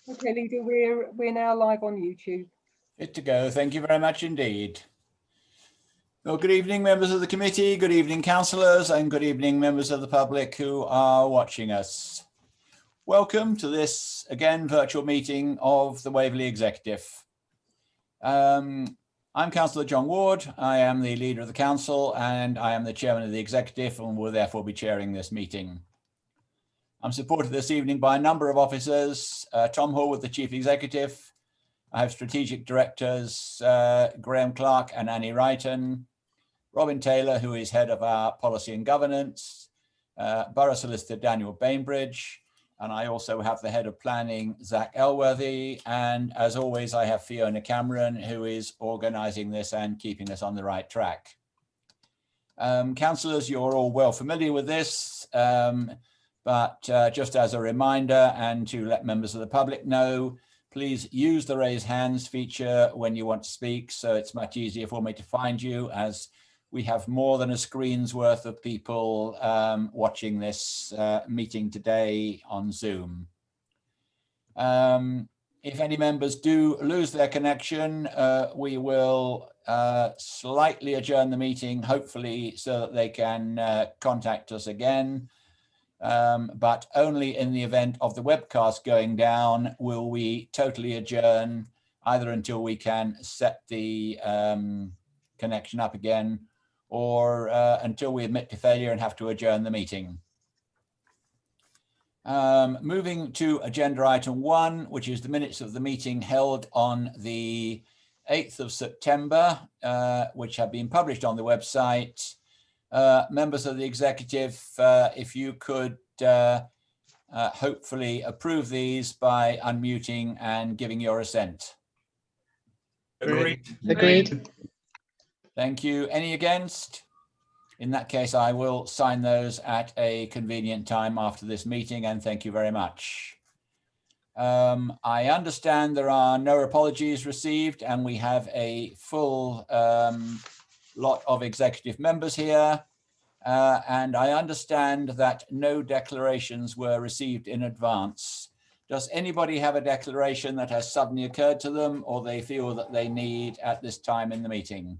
Okay, Leader, we're now live on YouTube. Fit to go. Thank you very much indeed. Well, good evening, members of the committee. Good evening, councillors, and good evening, members of the public who are watching us. Welcome to this, again, virtual meeting of the Waverley Executive. I'm Councillor John Ward. I am the leader of the council and I am the chairman of the executive and will therefore be chairing this meeting. I'm supported this evening by a number of officers, Tom Hall, the chief executive. I have strategic directors, Graham Clark and Annie Wrighton, Robin Taylor, who is head of our policy and governance, Borough Solicitor Daniel Bainbridge, and I also have the head of planning, Zach Elworthy. And as always, I have Fiona Cameron, who is organising this and keeping us on the right track. Councillors, you're all well familiar with this. But just as a reminder and to let members of the public know, please use the raise hands feature when you want to speak, so it's much easier for me to find you, as we have more than a screen's worth of people watching this meeting today on Zoom. If any members do lose their connection, we will slightly adjourn the meeting, hopefully so that they can contact us again. But only in the event of the webcast going down will we totally adjourn, either until we can set the connection up again, or until we admit to failure and have to adjourn the meeting. Moving to agenda item 1, which is the minutes of the meeting held on the 8th of September, which have been published on the website. Members of the executive, if you could hopefully approve these by unmuting and giving your assent. Agreed. Agreed. Thank you. Any against? In that case, I will sign those at a convenient time after this meeting, and thank you very much. I understand there are no apologies received, and we have a full lot of executive members here. And I understand that no declarations were received in advance. Does anybody have a declaration that has suddenly occurred to them or they feel that they need at this time in the meeting?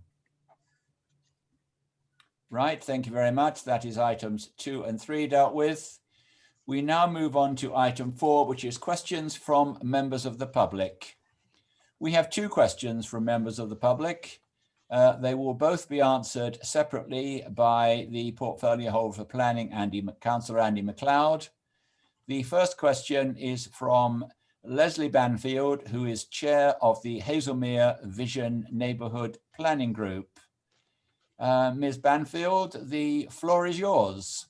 Right, thank you very much. That is items 2 and 3 dealt with. We now move on to item 4, which is questions from members of the public. We have 2 questions from members of the public. They will both be answered separately by the portfolio holder for planning, Councillor Andy MacLeod. The first question is from Leslie Banfield, who is chair of the Hazelmere Vision Neighbourhood Planning Group. Ms. Banfield, the floor is yours.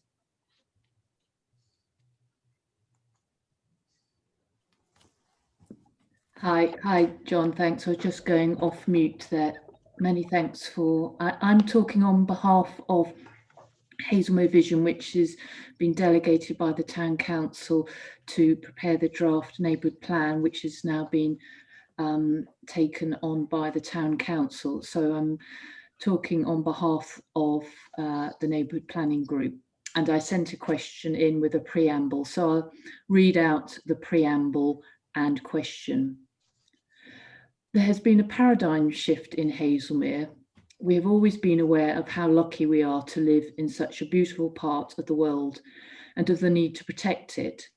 Hi, John. Thanks. I was just going off mute there. Many thanks for. I'm talking on behalf of Hazelmere Vision, which has been delegated by the Town Council to prepare the draft neighbourhood plan, which has now been taken on by the Town Council. So I'm talking on behalf of the neighbourhood planning group, and I sent a question in with a preamble. So I'll read out the preamble and question. There has been a paradigm shift in Hazelmere. We have always been aware of how lucky we are to live in such a beautiful part of the world and of the need to protect it.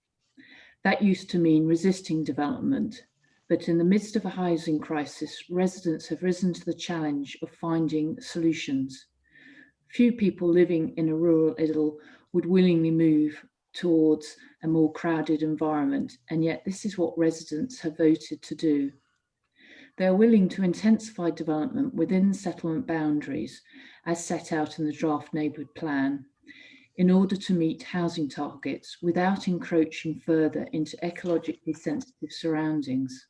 That used to mean resisting development, but in the midst of a housing crisis, residents have risen to the challenge of finding solutions. Few people living in a rural idyll would willingly move towards a more crowded environment, and yet this is what residents have voted to do. They are willing to intensify development within settlement boundaries as set out in the draft neighbourhood plan in order to meet housing targets without encroaching further into ecologically sensitive surroundings.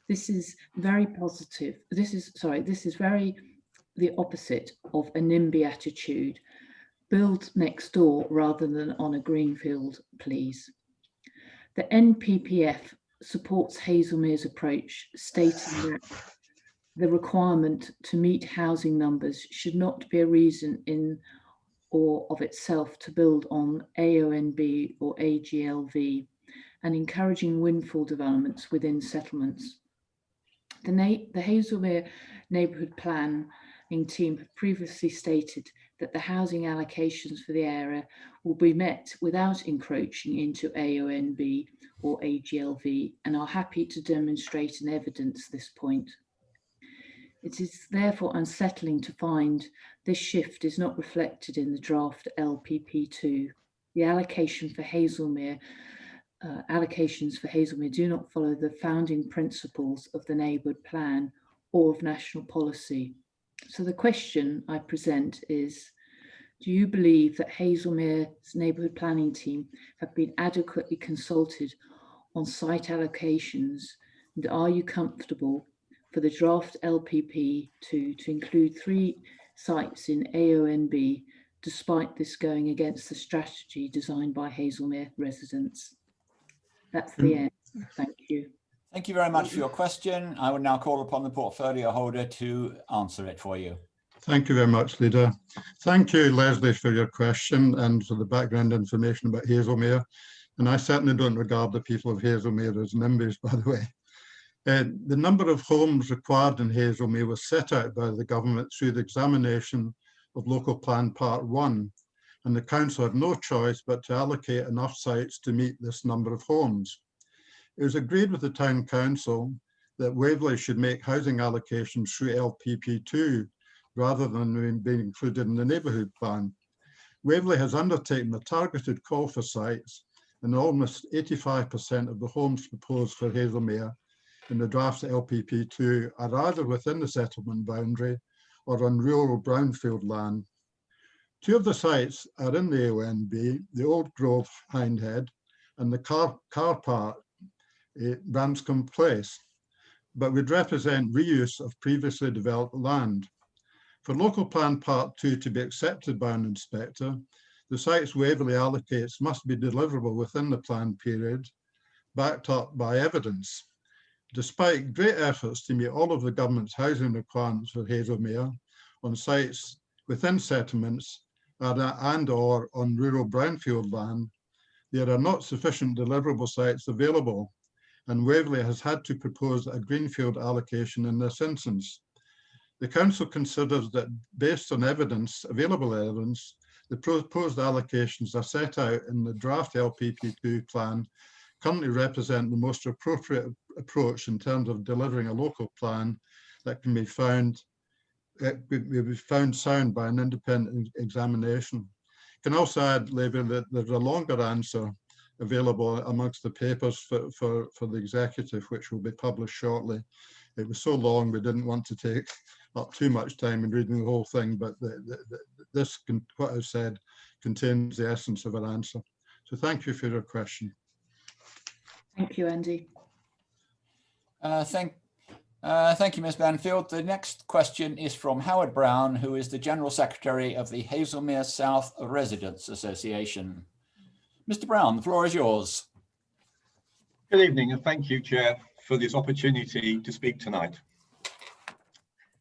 This is very positive. This is very the opposite of a NIMBY attitude. Build next door rather than on a greenfield, please. The NPPF supports Hazelmere's approach, stating that the requirement to meet housing numbers should not be a reason in or of itself to build on AONB or AGLV, and encouraging windfall developments within settlements. The Hazelmere Neighbourhood Planning team have previously stated that the housing allocations for the area will be met without encroaching into AONB or AGLV, and are happy to demonstrate and evidence this point. It is therefore unsettling to find this shift is not reflected in the draft LPP2. The allocations for Hazelmere do not follow the founding principles of the neighbourhood plan or of national policy. So the question I present is, do you believe that Hazelmere's neighbourhood planning team have been adequately consulted on site allocations, and are you comfortable for the draft LPP to include 3 sites in AONB, despite this going against the strategy designed by Hazelmere residents? That's the end. Thank you. Thank you very much for your question. I will now call upon the portfolio holder to answer it for you. Thank you very much, Leader. Thank you, Leslie, for your question and for the background information about Hazelmere. And I certainly don't regard the people of Hazelmere as NIMBYs, by the way. The number of homes required in Hazelmere was set out by the government through the examination of Local Plan Part 1, and the council had no choice but to allocate enough sites to meet this number of homes. It was agreed with the Town Council that Waverley should make housing allocations through LPP2 rather than being included in the neighbourhood plan. Waverley has undertaken a targeted call for sites, and almost 85% of the homes proposed for Hazelmere in the draft LPP2 are either within the settlement boundary or on rural brownfield land. 2 of the sites are in the AONB, the Old Grove Hindhead and the car park Branscombe Place, but would represent reuse of previously developed land. For Local Plan Part 2 to be accepted by an inspector, the sites Waverley allocates must be deliverable within the planned period, backed up by evidence. Despite great efforts to meet all of the government's housing requirements for Hazelmere on sites within settlements and or on rural brownfield land, there are not sufficient deliverable sites available, and Waverley has had to propose a greenfield allocation in this instance. The council considers that based on available evidence, the proposed allocations are set out in the draft LPP2 plan currently represent the most appropriate approach in terms of delivering a local plan that can be found sound by an independent examination. I can also add, Levi, that there's a longer answer available amongst the papers for the executive, which will be published shortly. It was so long we didn't want to take up too much time in reading the whole thing, but what I've said contains the essence of an answer. So thank you for your question. Thank you, Andy. Thank you, Ms. Banfield. The next question is from Howard Brown, who is the General Secretary of the Hazelmere South Residents Association. Mr. Brown, the floor is yours. Good evening, and thank you, Chair, for this opportunity to speak tonight.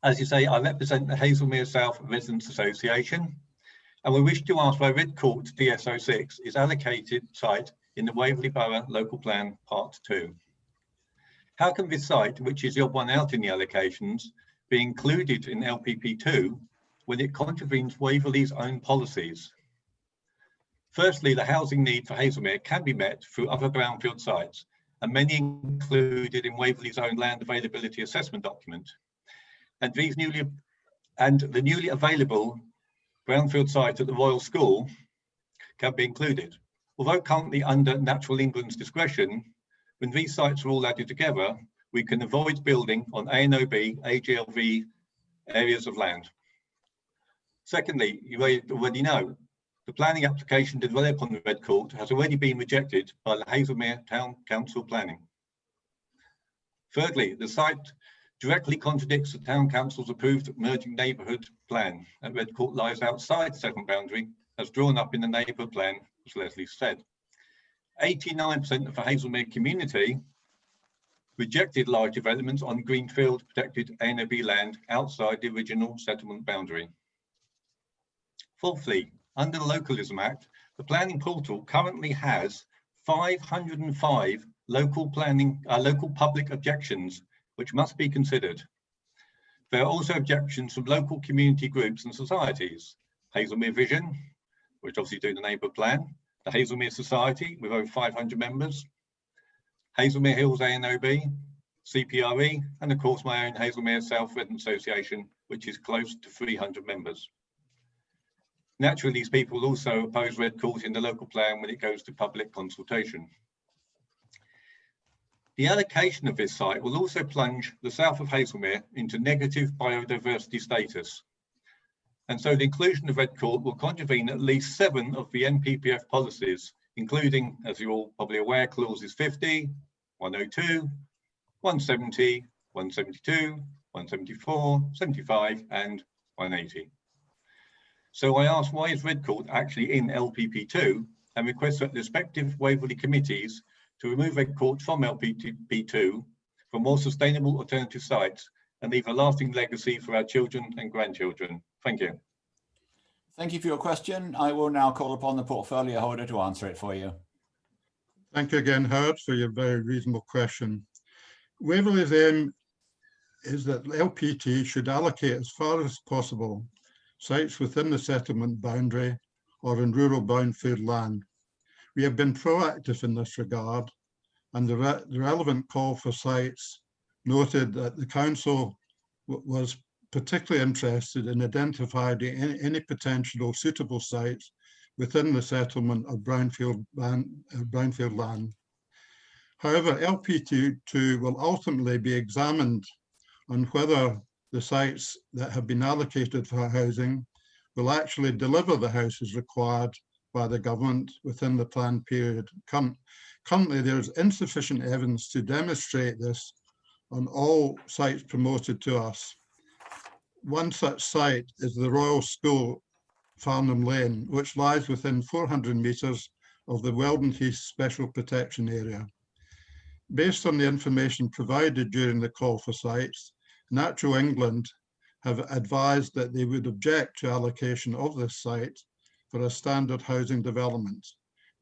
As you say, I represent the Hazelmere South Residents Association, and we wish to ask why Redcourt DSO6 is allocated site in the Waverley Borough Local Plan Part 2. How can this site, which is the odd one out in the allocations, be included in LPP2 when it contravenes Waverley's own policies? Firstly, the housing need for Hazelmere can be met through other brownfield sites, and many included in Waverley's own land availability assessment document. And the newly available brownfield site at the Royal School can be included. Although currently under Natural England's discretion, when these sites are all added together, we can avoid building on ANOB, AGLV areas of land. Secondly, you already know, the planning application to develop on the Redcourt has already been rejected by the Hazelmere Town Council Planning. Thirdly, the site directly contradicts the Town Council's approved emerging neighbourhood plan, and Redcourt lies outside the settlement boundary as drawn up in the neighbourhood plan, as Leslie said. 89% of the Hazelmere community rejected large developments on greenfield protected ANOB land outside the original settlement boundary. Fourthly, under the Localism Act, the planning portal currently has 505 local public objections, which must be considered. There are also objections from local community groups and societies. Hazelmere Vision, which obviously do the neighbour plan, the Hazelmere Society with over 500 members, Hazelmere Hills ANOB, CPRE, and of course my own Hazelmere South Residents Association, which is close to 300 members. Naturally, these people also oppose red calls in the local plan when it goes to public consultation. The allocation of this site will also plunge the south of Hazelmere into negative biodiversity status. And so the inclusion of red court will contravene at least 7 of the NPPF policies, including, as you're all probably aware, clauses 50, 102, 170, 172, 174, 75, and 180. So I asked, why is red court actually in LPP2, and request that the respective Waverley committees to remove red court from LPP2 for more sustainable alternative sites and leave a lasting legacy for our children and grandchildren. Thank you. Thank you for your question. I will now call upon the portfolio holder to answer it for you. Thank you again, Howard, for your very reasonable question. Waverley's aim is that LPT should allocate as far as possible sites within the settlement boundary or in rural brownfield land. We have been proactive in this regard, and the relevant call for sites noted that the council was particularly interested in identifying any potential suitable sites within the settlement of brownfield land. However, LPT2 will ultimately be examined on whether the sites that have been allocated for housing will actually deliver the houses required by the government within the planned period. Currently, there is insufficient evidence to demonstrate this on all sites promoted to us. One such site is the Royal School, Farnham Lane, which lies within 400 metres of the Weldon Heath Special Protection Area. Based on the information provided during the call for sites, Natural England have advised that they would object to allocation of this site for a standard housing development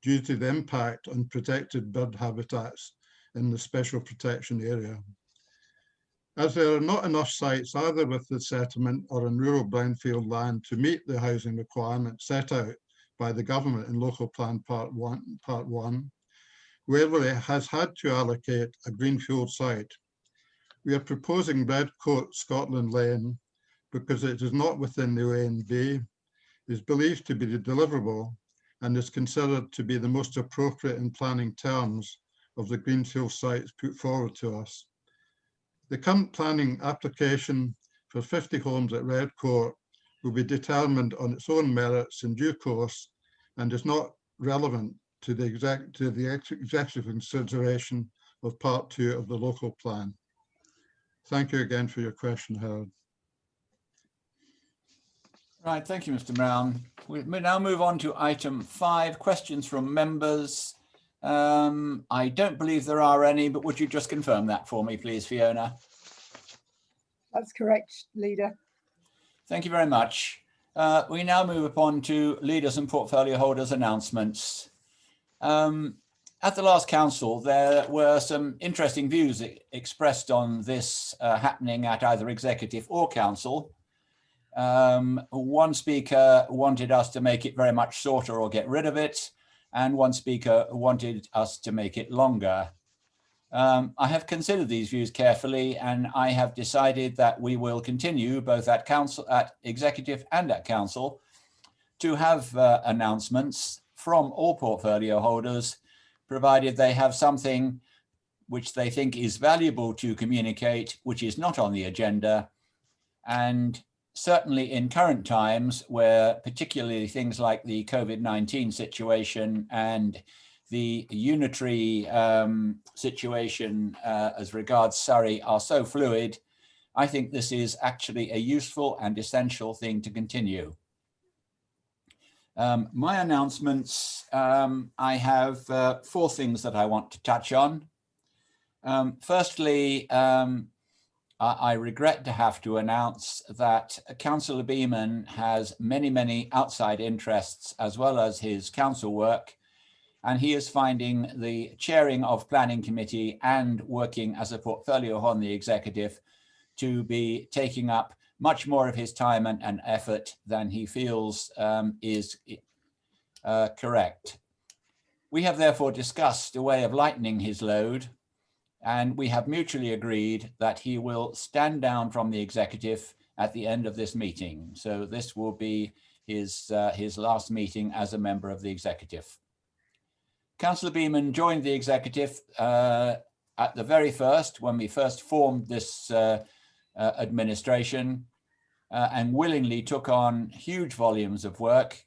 due to the impact on protected bird habitats in the special protection area. As there are not enough sites either with the settlement or in rural brownfield land to meet the housing requirements set out by the government in Local Plan Part 1, Waverley has had to allocate a greenfield site. We are proposing Redcoat Scotland Lane because it is not within the ONB, is believed to be deliverable, and is considered to be the most appropriate in planning terms of the greenfield sites put forward to us. The current planning application for 50 homes at Redcoat will be determined on its own merits in due course and is not relevant to the executive consideration of Part 2 of the local plan. Thank you again for your question, Howard. Right, thank you, Mr. Brown. We now move on to item 5, questions from members. I don't believe there are any, but would you just confirm that for me, please, Fiona? That's correct, Leader. Thank you very much. We now move upon to leaders and portfolio holders announcements. At the last council, there were some interesting views expressed on this happening at either executive or council. One speaker wanted us to make it very much shorter or get rid of it, and one speaker wanted us to make it longer. I have considered these views carefully, and I have decided that we will continue both at council, at executive and at council, to have announcements from all portfolio holders, provided they have something which they think is valuable to communicate, which is not on the agenda. And certainly in current times, where particularly things like the COVID-19 situation and the unitary situation as regards Surrey are so fluid, I think this is actually a useful and essential thing to continue. My announcements, I have 4 things that I want to touch on. Firstly, I regret to have to announce that Councillor Beeman has many outside interests as well as his council work, and he is finding the chairing of planning committee and working as a portfolio on the executive to be taking up much more of his time and effort than he feels is correct. We have therefore discussed a way of lightening his load, and we have mutually agreed that he will stand down from the executive at the end of this meeting. So this will be his last meeting as a member of the executive. Councillor Beaman joined the executive at the very first, when we first formed this administration, and willingly took on huge volumes of work,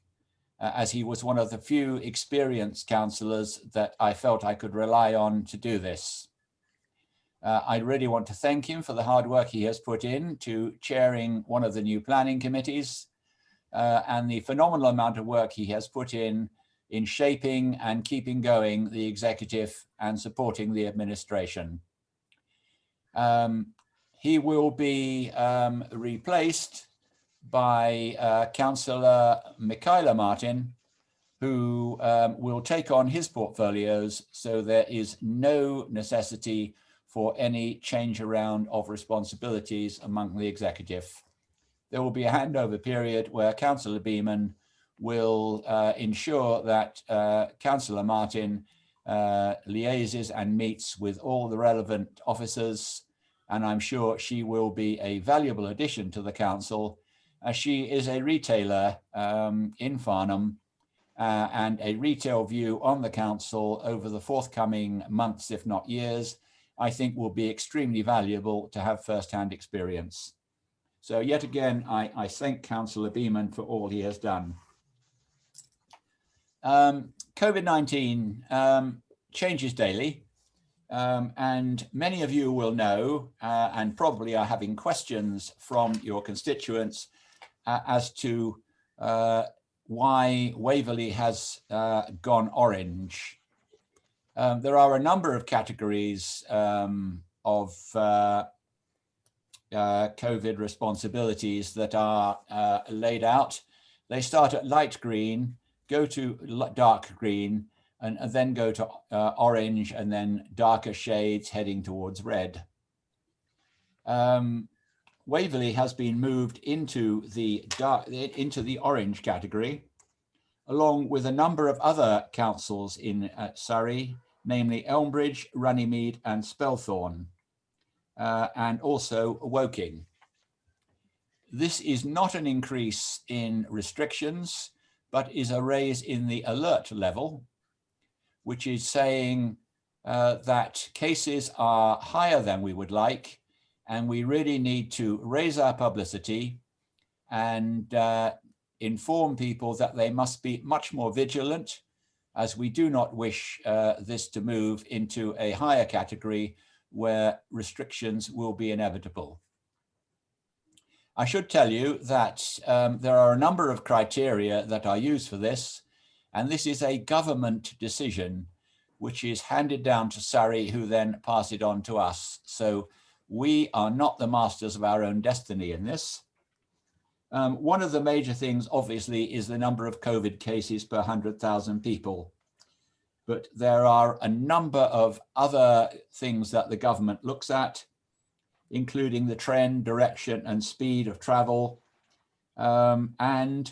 as he was one of the few experienced councillors that I felt I could rely on to do this. I really want to thank him for the hard work he has put in to chairing one of the new planning committees, and the phenomenal amount of work he has put in shaping and keeping going the executive and supporting the administration. He will be replaced by Councillor Michaela Martin, who will take on his portfolios, so there is no necessity for any change around of responsibilities among the executive. There will be a handover period where Councillor Beaman will ensure that Councillor Martin liaises and meets with all the relevant officers, and I'm sure she will be a valuable addition to the council, as she is a retailer in Farnham, and a retail view on the council over the forthcoming months, if not years, I think will be extremely valuable to have first-hand experience. So yet again, I thank Councillor Beaman for all he has done. COVID-19 changes daily, and many of you will know and probably are having questions from your constituents as to why Waverley has gone orange. There are a number of categories of COVID responsibilities that are laid out. They start at light green, go to dark green, and then go to orange, and then darker shades heading towards red. Waverley has been moved into the orange category, along with a number of other councils in Surrey, namely Elmbridge, Runnymede and Spelthorne, and also Woking. This is not an increase in restrictions, but is a raise in the alert level, which is saying that cases are higher than we would like, and we really need to raise our publicity and inform people that they must be much more vigilant, as we do not wish this to move into a higher category where restrictions will be inevitable. I should tell you that there are a number of criteria that are used for this, and this is a government decision which is handed down to Surrey, who then pass it on to us. So we are not the masters of our own destiny in this. One of the major things, obviously, is the number of COVID cases per 100,000 people. But there are a number of other things that the government looks at, including the trend, direction and speed of travel, and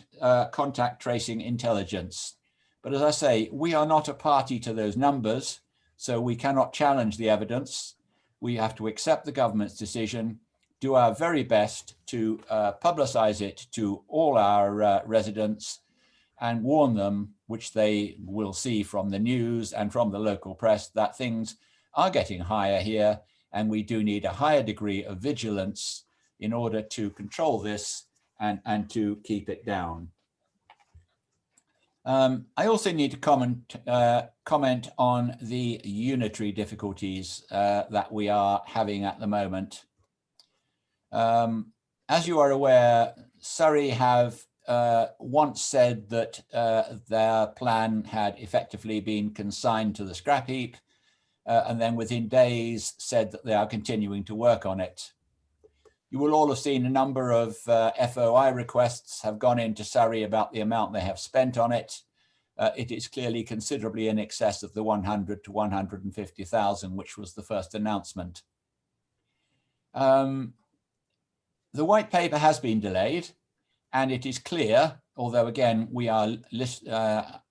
contact tracing intelligence. But as I say, we are not a party to those numbers, so we cannot challenge the evidence. We have to accept the government's decision, do our very best to publicise it to all our residents and warn them, which they will see from the news and from the local press, that things are getting higher here, and we do need a higher degree of vigilance in order to control this and to keep it down. I also need to comment on the unitary difficulties that we are having at the moment. As you are aware, Surrey have once said that their plan had effectively been consigned to the scrap heap, and then within days said that they are continuing to work on it. You will all have seen a number of FOI requests have gone into Surrey about the amount they have spent on it. it is clearly considerably in excess of the 100 to 150,000, which was the first announcement. The white paper has been delayed, and it is clear, although again, we are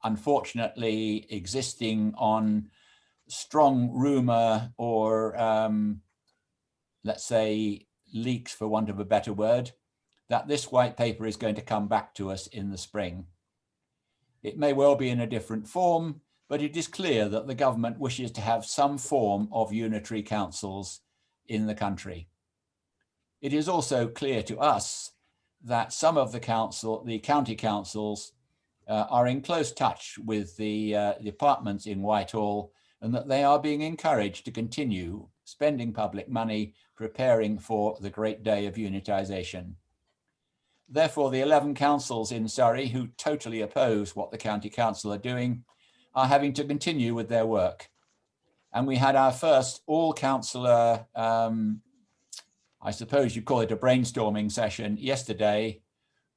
unfortunately existing on strong rumor or let's say leaks, for want of a better word, that this white paper is going to come back to us in the spring. It may well be in a different form, but it is clear that the government wishes to have some form of unitary councils in the country. It is also clear to us that some of the county councils are in close touch with the departments in Whitehall, and that they are being encouraged to continue spending public money preparing for the great day of unitisation. Therefore, the 11 councils in Surrey who totally oppose what the county council are doing are having to continue with their work. And we had our first all-councillor, I suppose you'd call it a brainstorming session yesterday,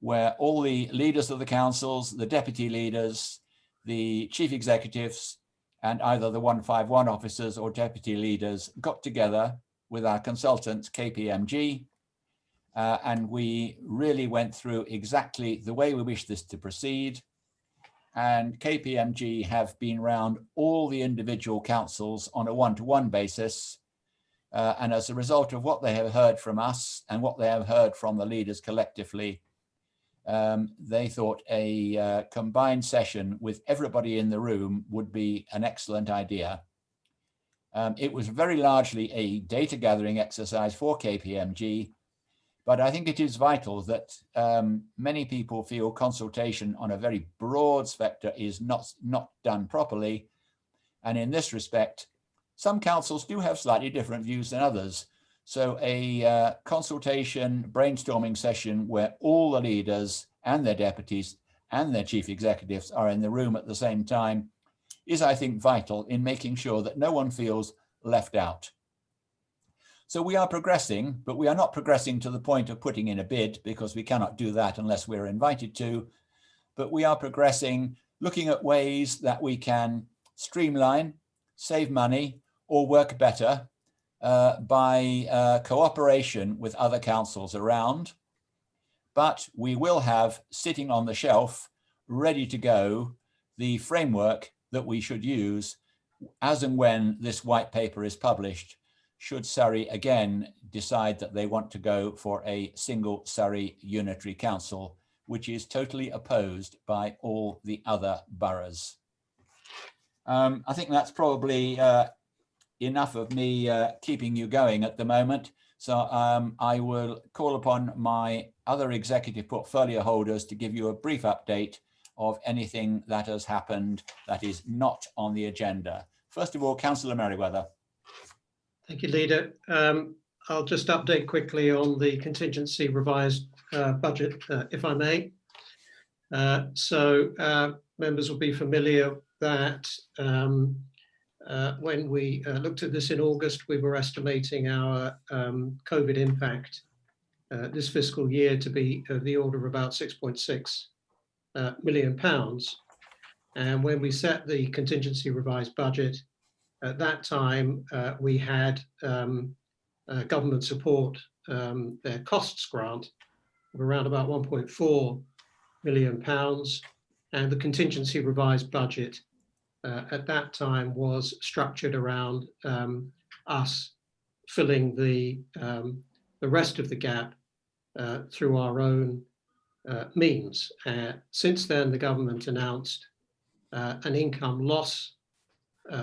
where all the leaders of the councils, the deputy leaders, the chief executives, and either the 151 officers or deputy leaders got together with our consultants, KPMG, and we really went through exactly the way we wish this to proceed. And KPMG have been round all the individual councils on a one-to-one basis. And as a result of what they have heard from us and what they have heard from the leaders collectively, they thought a combined session with everybody in the room would be an excellent idea. It was very largely a data gathering exercise for KPMG, but I think it is vital that many people feel consultation on a very broad spectrum is not done properly. And in this respect, some councils do have slightly different views than others. So a consultation brainstorming session where all the leaders and their deputies and their chief executives are in the room at the same time is, I think, vital in making sure that no one feels left out. So we are progressing, but we are not progressing to the point of putting in a bid, because we cannot do that unless we're invited to. But we are progressing, looking at ways that we can streamline, save money, or work better by cooperation with other councils around. But we will have sitting on the shelf, ready to go, the framework that we should use as and when this white paper is published, should Surrey again decide that they want to go for a single Surrey unitary council, which is totally opposed by all the other boroughs. I think that's probably enough of me keeping you going at the moment. So I will call upon my other executive portfolio holders to give you a brief update of anything that has happened that is not on the agenda. First of all, Councillor Merriweather. Thank you, Leader. I'll just update quickly on the contingency revised budget, if I may. Members will be familiar that when we looked at this in August, we were estimating our COVID impact this fiscal year to be of the order of about £6.6 million. And when we set the contingency revised budget, at that time, we had government support, their costs grant of around about £1.4 million. And the contingency revised budget at that time was structured around us filling the rest of the gap through our own means. Since then, the government announced an income loss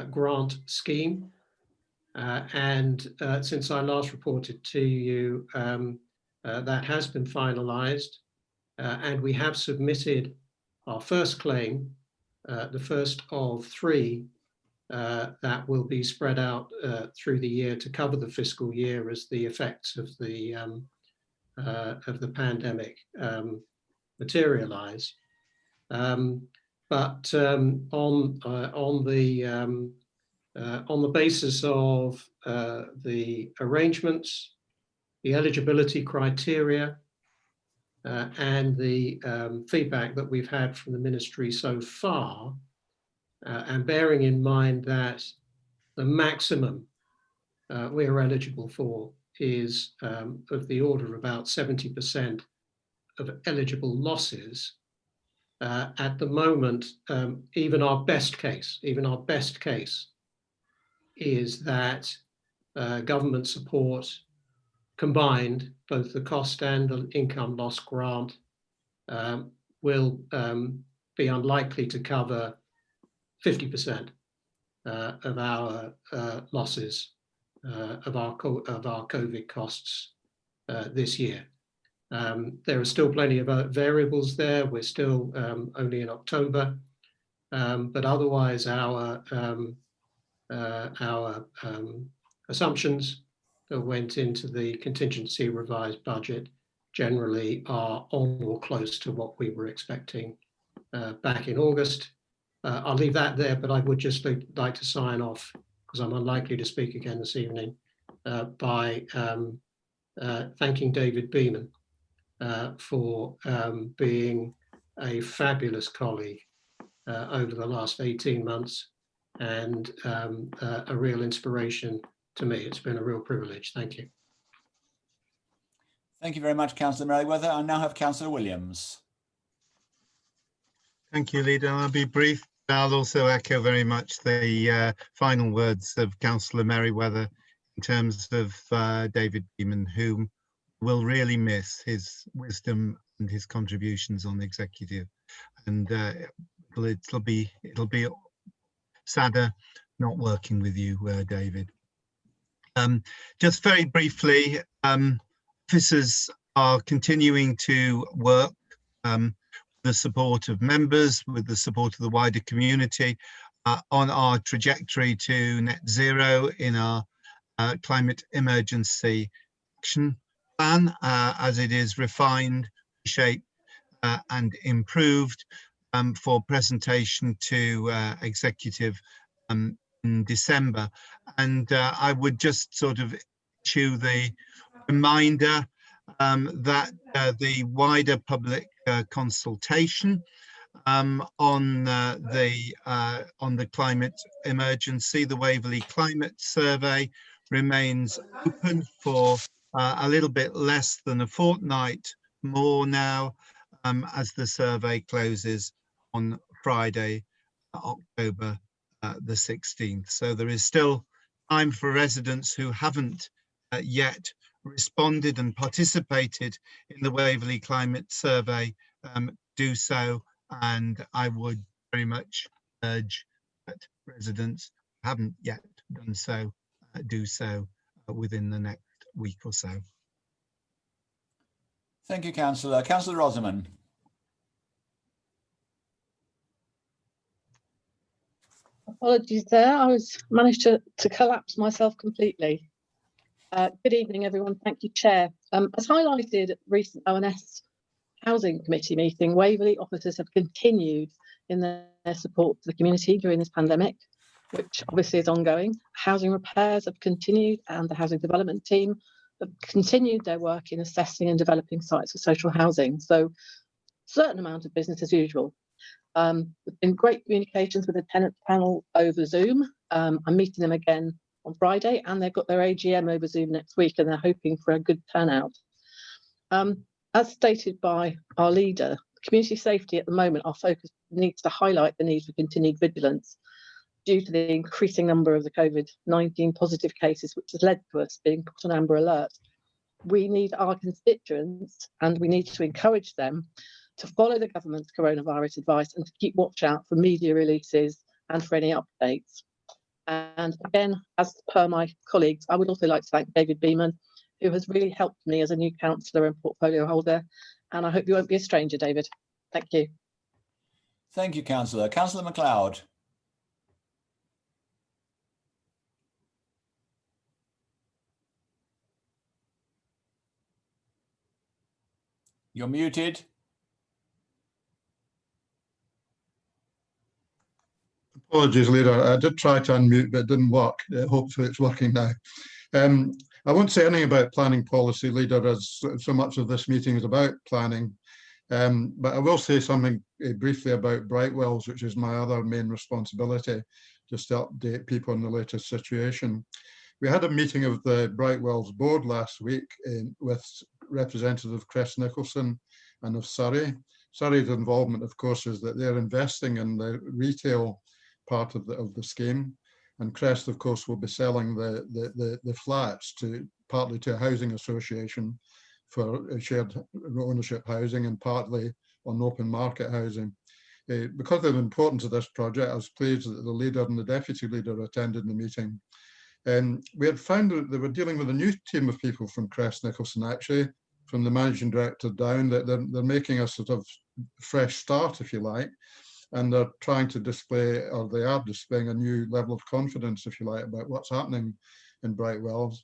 grant scheme. And since I last reported to you, that has been finalised. And we have submitted our first claim, the first of 3 that will be spread out through the year to cover the fiscal year as the effects of the pandemic materialise. But on the basis of the arrangements, the eligibility criteria, and the feedback that we've had from the ministry so far, and bearing in mind that the maximum we are eligible for is of the order of about 70% of eligible losses. At the moment, even our best case is that government support combined, both the cost and the income loss grant, will be unlikely to cover 50% of our losses of our COVID costs this year. There are still plenty of variables there. We're still only in October, but otherwise our assumptions that went into the contingency revised budget generally are on or close to what we were expecting back in August. I'll leave that there, but I would just like to sign off, because I'm unlikely to speak again this evening, by thanking David Beaman for being a fabulous colleague over the last 18 months and a real inspiration to me. It's been a real privilege. Thank you. Thank you very much, Councillor Merriweather. I now have Councillor Williams. Thank you, Leader. I'll be brief. I'll also echo very much the final words of Councillor Merriweather in terms of David Beaman, whom will really miss his wisdom and his contributions on the executive. And it'll be sadder not working with you, David. Just very briefly, officers are continuing to work the support of members, with the support of the wider community, on our trajectory to net zero in our climate emergency action plan, as it is refined, shaped and improved for presentation to executive in December. And I would just sort of issue the reminder that the wider public consultation on the climate emergency, the Waverley Climate Survey, remains open for a little bit less than a fortnight more now, as the survey closes on Friday, October the 16th. So there is still time for residents who haven't yet responded and participated in the Waverley Climate Survey, do so, and I would very much urge that residents who haven't yet done so do so within the next week or so. Thank you, Councillor. Councillor Rosamond. Apologies there, I managed to collapse myself completely. Good evening, everyone. Thank you, Chair. As highlighted at recent ONS Housing Committee meeting, Waverley officers have continued in their support to the community during this pandemic, which obviously is ongoing. Housing repairs have continued, and the housing development team have continued their work in assessing and developing sites for social housing. So, certain amount of business as usual. There's been great communications with the tenants panel over Zoom. I'm meeting them again on Friday, and they've got their AGM over Zoom next week, and they're hoping for a good turnout. As stated by our leader, community safety at the moment, our focus needs to highlight the need for continued vigilance due to the increasing number of the COVID-19 positive cases, which has led to us being put on Amber Alert. We need our constituents, and we need to encourage them to follow the government's coronavirus advice and to keep watch out for media releases and for any updates. And again, as per my colleagues, I would also like to thank David Beaman, who has really helped me as a new councillor and portfolio holder. And I hope you won't be a stranger, David. Thank you. Thank you, Councillor. Councillor MacLeod. You're muted. Apologies, Leader. I did try to unmute, but it didn't work. Hopefully it's working now. I won't say anything about planning policy, Leader, as so much of this meeting is about planning. But I will say something briefly about Brightwells, which is my other main responsibility, just to update people on the latest situation. We had a meeting of the Brightwells board last week with representatives of Crest Nicholson and of Surrey. Surrey's involvement, of course, is that they're investing in the retail part of the scheme. And Crest, of course, will be selling the flats partly to a housing association for shared ownership housing and partly on open market housing. Because of the importance of this project, I was pleased that the leader and the deputy leader attended the meeting. We had found that they were dealing with a new team of people from Crest Nicholson, actually, from the managing director down, that they're making a sort of fresh start, if you like, and they're trying to display, or they are displaying, a new level of confidence, if you like, about what's happening in Brightwells.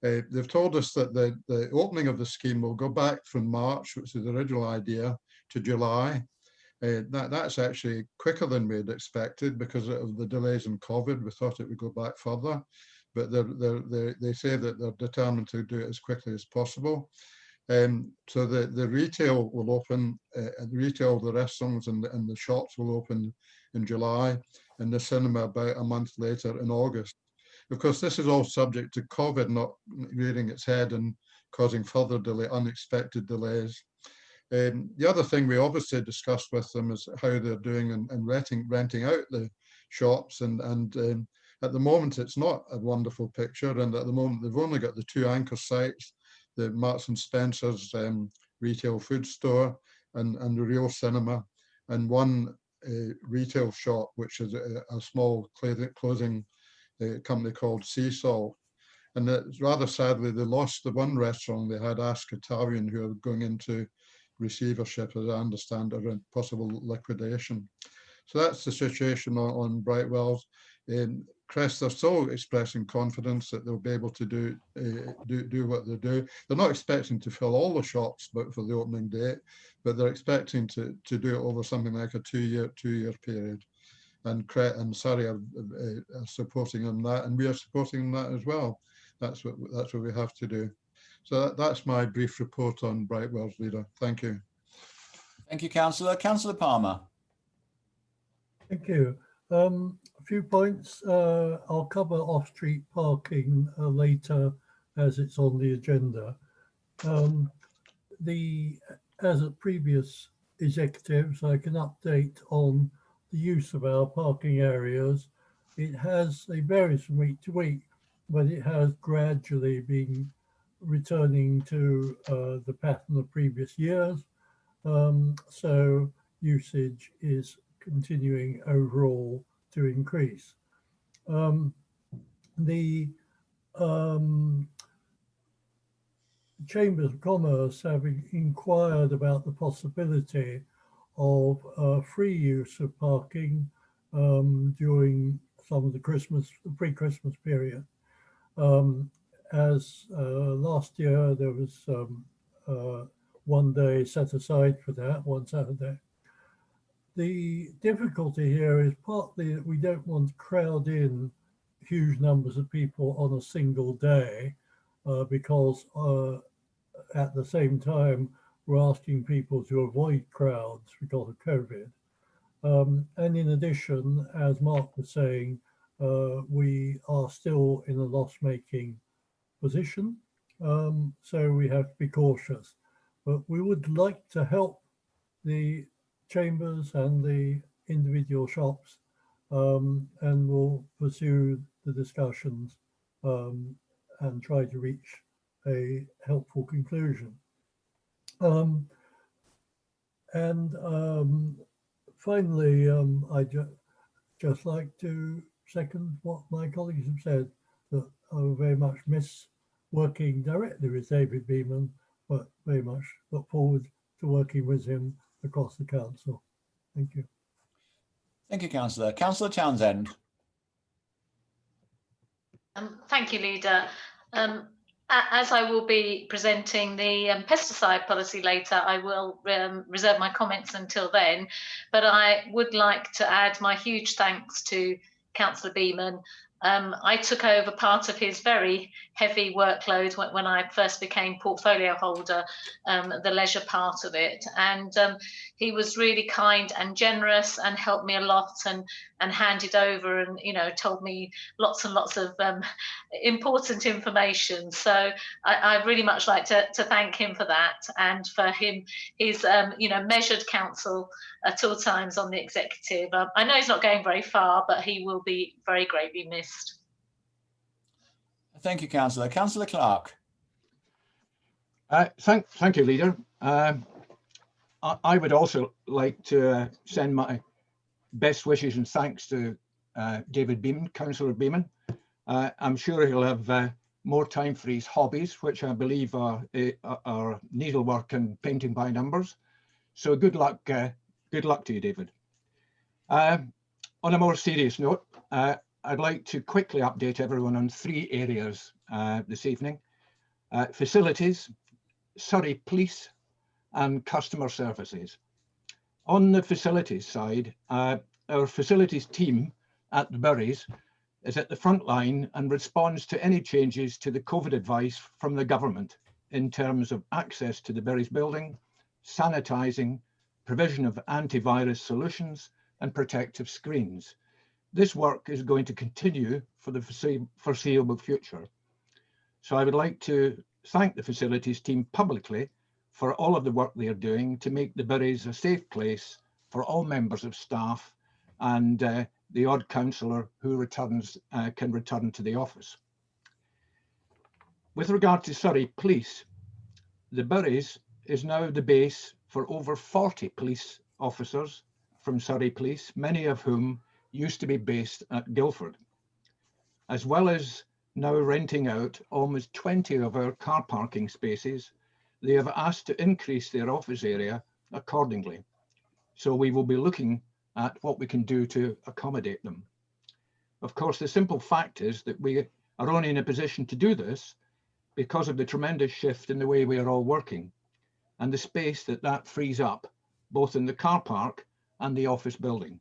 They've told us that the opening of the scheme will go back from March, which is the original idea, to July. That's actually quicker than we had expected because of the delays in COVID. We thought it would go back further, but they say that they're determined to do it as quickly as possible. So the retail will open, the restaurants and the shops will open in July, and the cinema about a month later in August. Of course, this is all subject to COVID not rearing its head and causing further unexpected delays. The other thing we obviously discussed with them is how they're doing and renting out the shops. And at the moment, it's not a wonderful picture. And at the moment, they've only got the 2 anchor sites, the Marks and Spencer's retail food store and the Real Cinema, and 1 retail shop, which is a small clothing company called Sea Salt. And rather sadly, they lost the 1 restaurant they had, Ask Italian, who are going into receivership, as I understand, or a possible liquidation. So that's the situation on Brightwells. Crest are still expressing confidence that they'll be able to do what they do. They're not expecting to fill all the shops but for the opening date, but they're expecting to do it over something like a two-year period. And Surrey are supporting on that, and we are supporting that as well. That's what we have to do. So that's my brief report on Brightwells, Leader. Thank you. Thank you, Councillor. Councillor Palmer. Thank you. A few points. I'll cover off-street parking later as it's on the agenda. As at previous executives, I can update on the use of our parking areas. It varies from week to week, but it has gradually been returning to the pattern of previous years. So usage is continuing overall to increase. The Chambers of Commerce have inquired about the possibility of free use of parking during some of the pre-Christmas period. As last year, there was 1 day set aside for that, 1 Saturday. The difficulty here is partly that we don't want to crowd in huge numbers of people on a single day because at the same time, we're asking people to avoid crowds because of COVID. And in addition, as Mark was saying, we are still in a loss-making position. So we have to be cautious. But we would like to help the chambers and the individual shops, and we'll pursue the discussions and try to reach a helpful conclusion. Finally, I just like to second what my colleagues have said, that I very much miss working directly with David Beaman, but very much look forward to working with him across the council. Thank you. Thank you, Councillor. Councillor Townsend. Thank you, Leader. As I will be presenting the pesticide policy later, I will reserve my comments until then, but I would like to add my huge thanks to Councillor Beaman I took over part of his very heavy workload when I first became portfolio holder, the leisure part of it. And he was really kind and generous and helped me a lot and handed over and, you know, told me lots and lots of important information. So I really much like to thank him for that, and for his you know, measured counsel at all times on the executive. I know he's not going very far, but he will be very greatly missed. Thank you, Councillor. Councillor Clark. Thank you, Leader. I would also like to send my best wishes and thanks to David Beaman, Councillor Beaman. I'm sure he'll have more time for his hobbies, which I believe are needlework and painting by numbers. So good luck to you, David. On a more serious note, I'd like to quickly update everyone on 3 areas this evening: facilities, Surrey Police, and customer services. On the facilities side, our facilities team at the Burries is at the front line and responds to any changes to the COVID advice from the government in terms of access to the Burries building, sanitising, provision of antivirus solutions and protective screens. This work is going to continue for the foreseeable future. So I would like to thank the facilities team publicly for all of the work they are doing to make the Burries a safe place for all members of staff and the odd councillor who returns can return to the office. With regard to Surrey Police, the Burries is now the base for over 40 police officers from Surrey Police, many of whom used to be based at Guildford. As well as now renting out almost 20 of our car parking spaces, they have asked to increase their office area accordingly. So we will be looking at what we can do to accommodate them. Of course, the simple fact is that we are only in a position to do this because of the tremendous shift in the way we are all working and the space that frees up, both in the car park and the office building.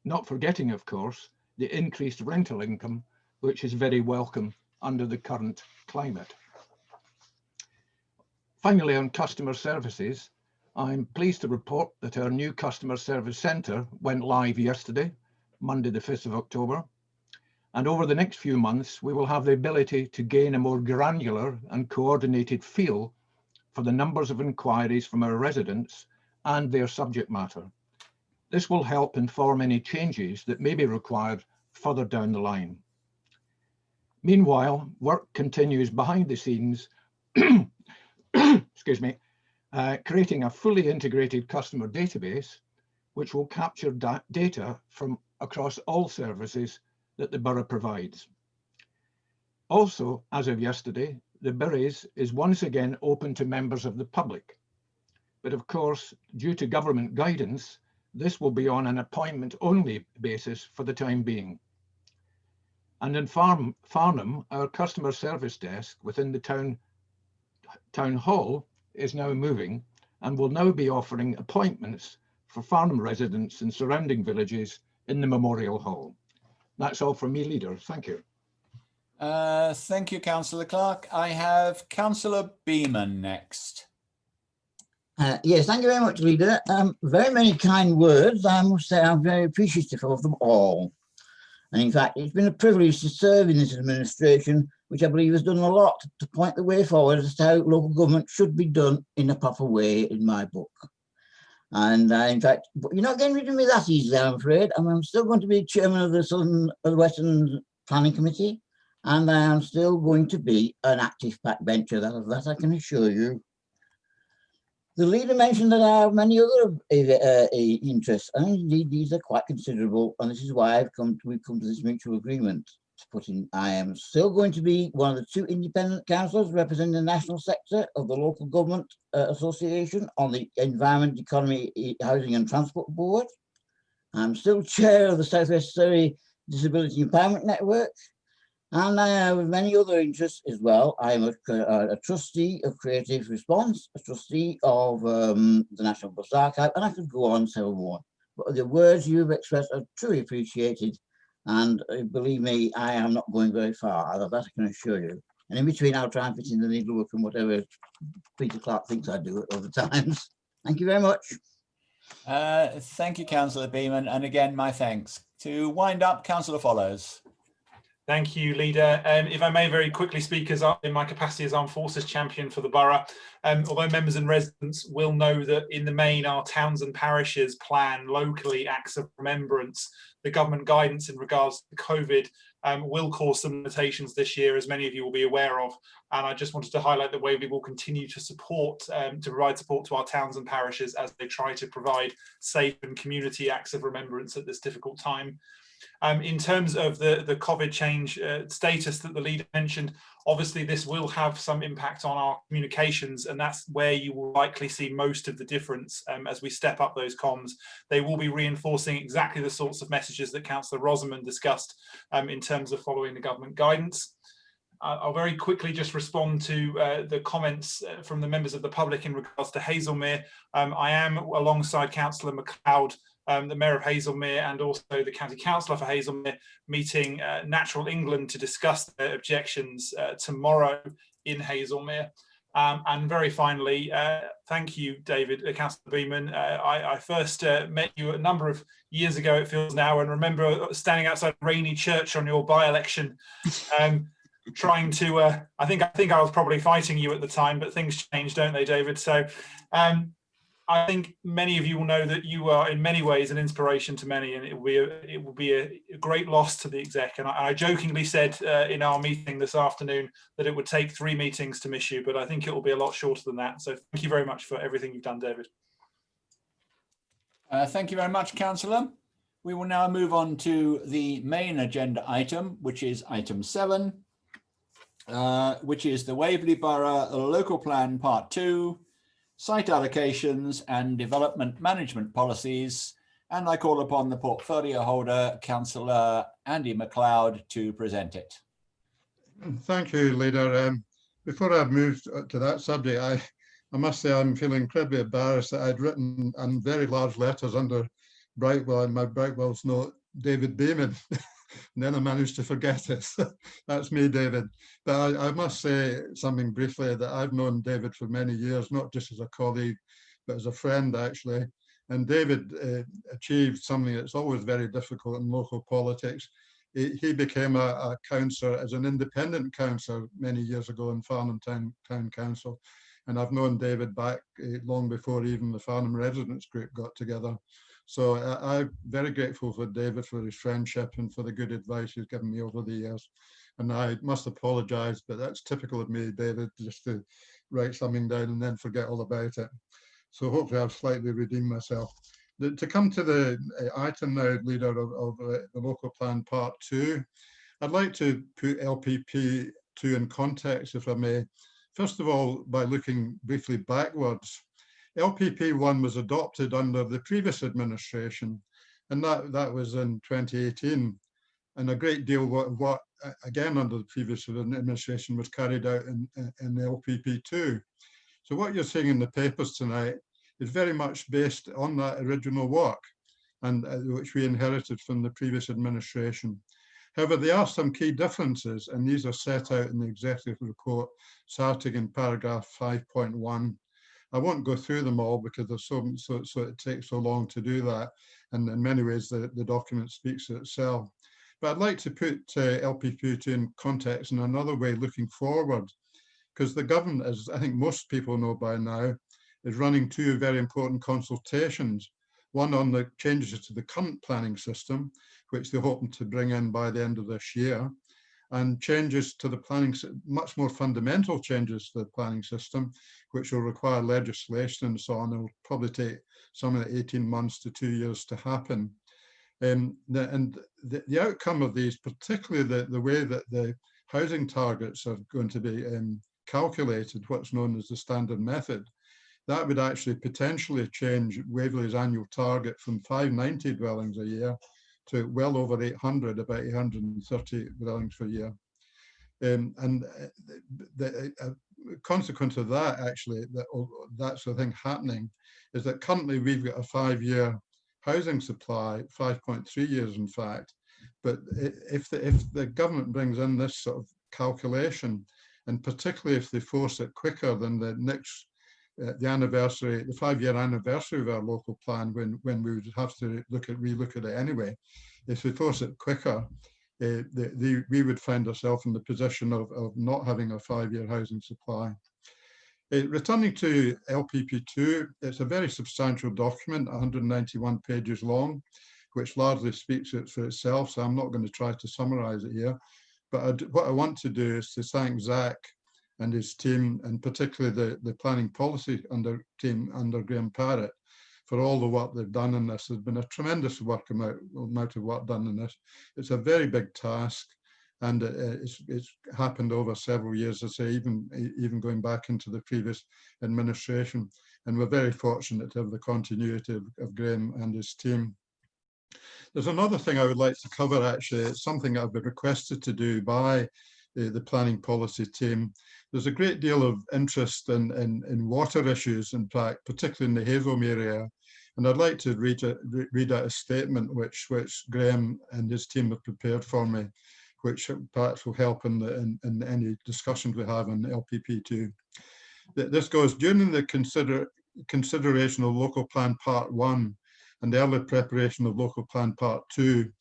Not forgetting, of course, the increased rental income, which is very welcome under the current climate. Finally, on customer services, I'm pleased to report that our new customer service centre went live yesterday, Monday the 5th of October. And over the next few months, we will have the ability to gain a more granular and coordinated feel for the numbers of inquiries from our residents and their subject matter. This will help inform any changes that may be required further down the line. Meanwhile, work continues behind the scenes, excuse me, creating a fully integrated customer database, which will capture data from across all services that the borough provides. Also, as of yesterday, the Burries is once again open to members of the public. But of course, due to government guidance, this will be on an appointment-only basis for the time being. And in Farnham, our customer service desk within the town hall is now moving and will now be offering appointments for Farnham residents in surrounding villages in the Memorial Hall. That's all from me, Leader. Thank you. Thank you, Councillor Clark. I have Councillor Beaman next. Yes, thank you very much, Leader. Very many kind words. I must say I'm very appreciative of them all. And in fact, it's been a privilege to serve in this administration, which I believe has done a lot to point the way forward as to how local government should be done in a proper way, in my book. And in fact, but you're not getting rid of me that easily, I'm afraid. I'm still going to be chairman of the Western Planning Committee, and I am still going to be an active backbencher, that I can assure you. The Leader mentioned that I have many other interests, and indeed these are quite considerable, and this is why we've come to this mutual agreement to put in. I am still going to be one of the 2 independent councillors representing the national sector of the Local Government Association on the Environment, Economy, Housing and Transport Board. I'm still chair of the South West Surrey Disability Empowerment Network, and I have many other interests as well. I'm a trustee of Creative Response, a trustee of the National Bus Archive, and I could go on several more. But the words you've expressed are truly appreciated, And believe me, I am not going very far, that I can assure you. And in between, I'll try and fit in the needlework and whatever Peter Clark thinks I do at other times. Thank you very much. Thank you, Councillor Beeman. And again, my thanks. To wind up, Councillor Follows. Thank you, Leader. If I may very quickly speak as in my capacity as Armed Forces Champion for the borough, although members and residents will know that in the main our towns and parishes plan locally acts of remembrance, the government guidance in regards to COVID will cause some limitations this year, as many of you will be aware of. And I just wanted to highlight the way we will continue to support, to provide support to our towns and parishes as they try to provide safe and community acts of remembrance at this difficult time. In terms of the COVID change status that the leader mentioned, obviously this will have some impact on our communications, and that's where you will likely see most of the difference as we step up those comms. They will be reinforcing exactly the sorts of messages that Councillor Rosamond discussed in terms of following the government guidance. I'll very quickly just respond to the comments from the members of the public in regards to Haslemere. I am alongside Councillor MacLeod, the Mayor of Haslemere, and also the County Councillor for Haslemere, meeting Natural England to discuss their objections tomorrow in Haslemere. And very finally, thank you, David, Councillor Beeman. I first met you a number of years ago, it feels now, and remember standing outside Rainey Church on your by-election, trying to, I think I was probably fighting you at the time, but things change, don't they, David? So I think many of you will know that you are in many ways an inspiration to many, and it will be a great loss to the exec. And I jokingly said in our meeting this afternoon that it would take 3 meetings to miss you, but I think it will be a lot shorter than that. So thank you very much for everything you've done, David. Thank you very much, Councillor. We will now move on to the main agenda item, which is item 7, which is the Waverley Borough Local Plan Part 2, Site Allocations and Development Management Policies. And I call upon the portfolio holder, Councillor Andy MacLeod, to present it. Thank you, Leader. Before I move to that subject, I must say I'm feeling incredibly embarrassed that I'd written in very large letters under Brightwell, in my Brightwell's note, David Beeman. And then I managed to forget it. That's me, David. But I must say something briefly, that I've known David for many years, not just as a colleague, but as a friend, actually. And David achieved something that's always very difficult in local politics. He became a councillor as an independent councillor many years ago in Farnham Town Council. And I've known David back long before even the Farnham Residents Group got together. So I'm very grateful for David for his friendship and for the good advice he's given me over the years. And I must apologise, but that's typical of me, David, just to write something down and then forget all about it. So hopefully I've slightly redeemed myself. To come to the item now, Leader, of the Local Plan Part 2, I'd like to put LPP 2 in context, if I may. First of all, by looking briefly backwards. LPP 1 was adopted under the previous administration, and that was in 2018. And a great deal what again under the previous administration was carried out in LPP 2. So what you're seeing in the papers tonight is very much based on that original work, and which we inherited from the previous administration. However, there are some key differences, and these are set out in the executive report, starting in paragraph 5.1. I won't go through them all because there's so it takes so long to do that, and in many ways the document speaks for itself. But I'd like to put LPP2 in context in another way, looking forward, because the government, as I think most people know by now, is running 2 very important consultations. One on the changes to the current planning system, which they're hoping to bring in by the end of this year, and changes to the planning, much more fundamental changes to the planning system, which will require legislation and so on. It will probably take somewhere 18 months to 2 years to happen. And the outcome of these, particularly the way that the housing targets are going to be calculated, what's known as the standard method, that would actually potentially change Waverley's annual target from 590 dwellings a year to well over 800, about 830 dwellings per year. And the consequence of that, actually, that's the thing happening, is that currently we've got a 5-year housing supply, 5.3 years in fact, But if the government brings in this sort of calculation, and particularly if they force it quicker than the next the anniversary, the 5-year anniversary of our local plan, when we would have to relook at it anyway, if they force it quicker, we would find ourselves in the position of not having a 5-year housing supply. Returning to LPP2, it's a very substantial document, 191 pages long, which largely speaks for itself, so I'm not going to try to summarize it here. But what I want to do is to thank Zach and his team, and particularly the planning policy team under Graham Parrott, for all the work they've done in this. There's been a tremendous amount of work done in this. It's a very big task, and it's happened over several years, I say, even going back into the previous administration. And we're very fortunate to have the continuity of Graham and his team. There's another thing I would like to cover, actually. It's something I've been requested to do by the planning policy team. There's a great deal of interest in water issues, in fact, particularly in the Hazelmere area. And I'd like to read out a statement which Graham and his team have prepared for me, which perhaps will help in any discussions we have on LPP2. This goes: during the consideration of Local Plan Part 1 and the early preparation of Local Plan Part 2,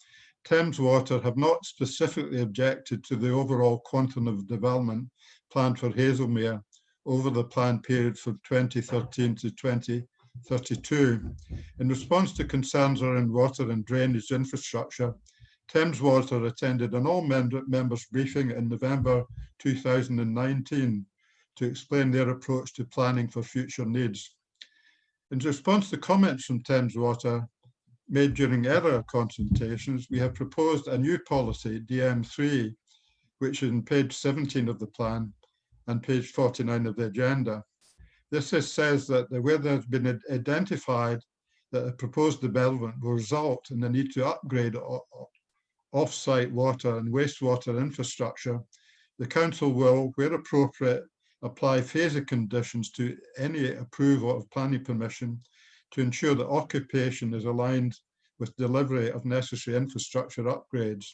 Thames Water have not specifically objected to the overall quantum of development planned for Hazelmere over the planned period from 2013 to 2032. In response to concerns around water and drainage infrastructure, Thames Water attended an all-members briefing in November 2019 to explain their approach to planning for future needs. In response to comments from Thames Water made during earlier consultations, we have proposed a new policy, DM3, which is on page 17 of the plan and page 49 of the agenda. This says that where there's been identified that a proposed development will result in the need to upgrade off-site water and wastewater infrastructure, the council will, where appropriate, apply phasing conditions to any approval of planning permission to ensure that occupation is aligned with delivery of necessary infrastructure upgrades.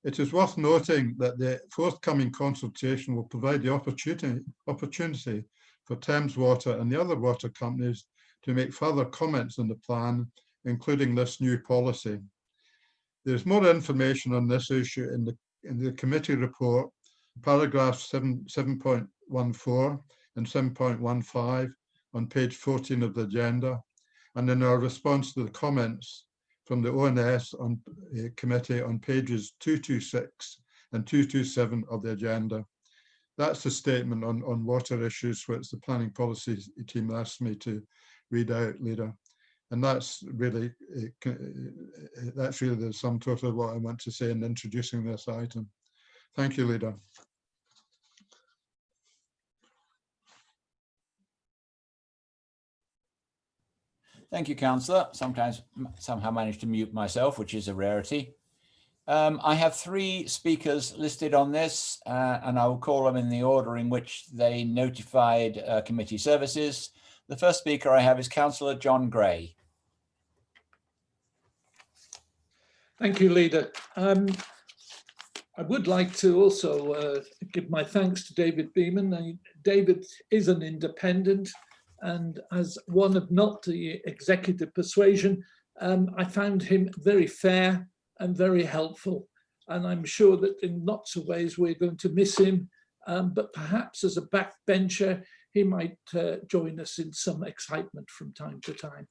It is worth noting that the forthcoming consultation will provide the opportunity for Thames Water and the other water companies to make further comments on the plan, including this new policy. There's more information on this issue in the committee report, paragraphs 7.14 and 7.15 on page 14 of the agenda, and in our response to the comments from the ONS committee on pages 226 and 227 of the agenda. That's the statement on water issues, which the planning policy team asked me to read out, Leader. And that's really the sum total of what I want to say in introducing this item. Thank you, Leader. Thank you, Councillor. Somehow managed to mute myself, which is a rarity. I have 3 speakers listed on this, and I will call them in the order in which they notified committee services. The first speaker I have is Councillor John Gray. Thank you, Leader. I would like to also give my thanks to David Beaman. David is an independent, and as one of not the executive persuasion, I found him very fair and very helpful. And I'm sure that in lots of ways we're going to miss him, but perhaps as a backbencher, he might join us in some excitement from time to time.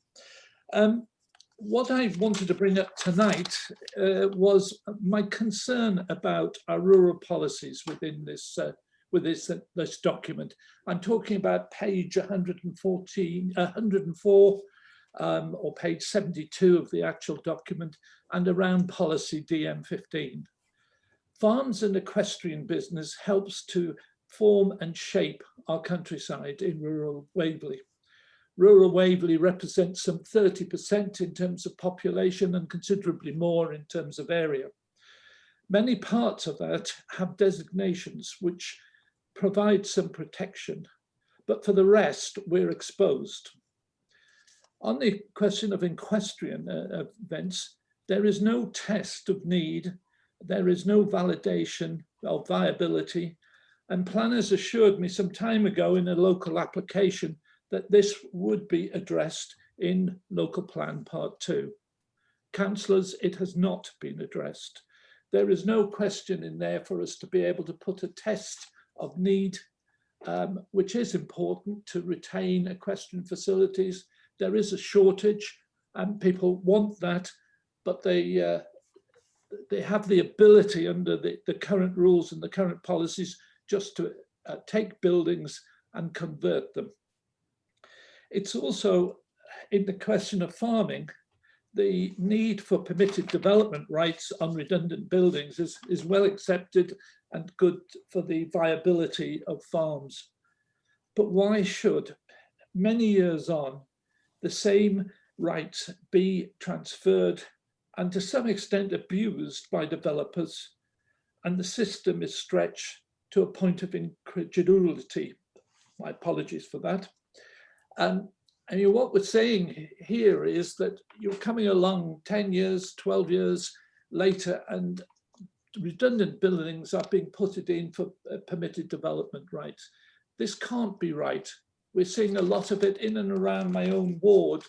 What I wanted to bring up tonight was my concern about our rural policies within this this document. I'm talking about page 104 or page 72 of the actual document, and around policy DM15. Farms and equestrian business helps to form and shape our countryside in rural Waverley. Rural Waverley represents some 30% in terms of population and considerably more in terms of area. Many parts of that have designations which provide some protection, but for the rest, we're exposed. On the question of equestrian events, There is no test of need, there is no validation of viability, and planners assured me some time ago in a local application that this would be addressed in Local Plan Part 2. Councillors, it has not been addressed. There is no question in there for us to be able to put a test of need, which is important to retain equestrian facilities. There is a shortage and people want that, but they have the ability under the current rules and the current policies just to take buildings and convert them. It's also in the question of farming, the need for permitted development rights on redundant buildings is well accepted and good for the viability of farms. But why should, many years on, the same rights be transferred and to some extent abused by developers, and the system is stretched to a point of incredulity? My apologies for that. And what we're saying here is that you're coming along 10 years, 12 years later, and redundant buildings are being put in for permitted development rights. This can't be right. We're seeing a lot of it in and around my own ward.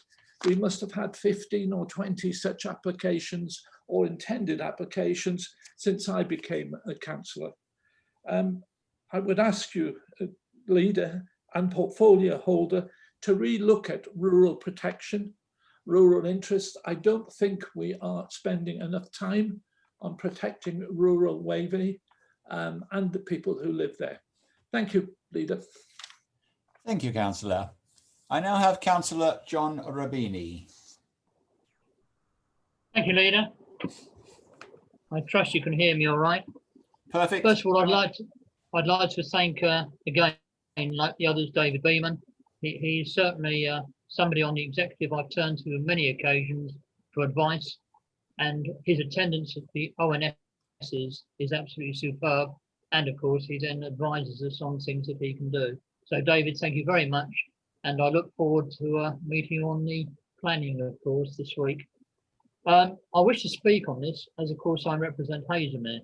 We must have had 15 or 20 such applications or intended applications since I became a councillor. I would ask you, leader and portfolio holder, to relook at rural protection, rural interests. I don't think we are spending enough time on protecting rural Waverley and the people who live there. Thank you, leader. Thank you, Councillor. I now have Councillor John Rabini. Thank you, leader. I trust you can hear me all right. Perfect. First of all, I'd like to thank again, like the others, David Beeman. He's certainly somebody on the executive I've turned to on many occasions for advice, and his attendance at the ONSs is absolutely superb. And of course, he then advises us on things that he can do. So David, thank you very much. And I look forward to meeting on the planning, of course, this week. I wish to speak on this, as of course I represent Haslemere.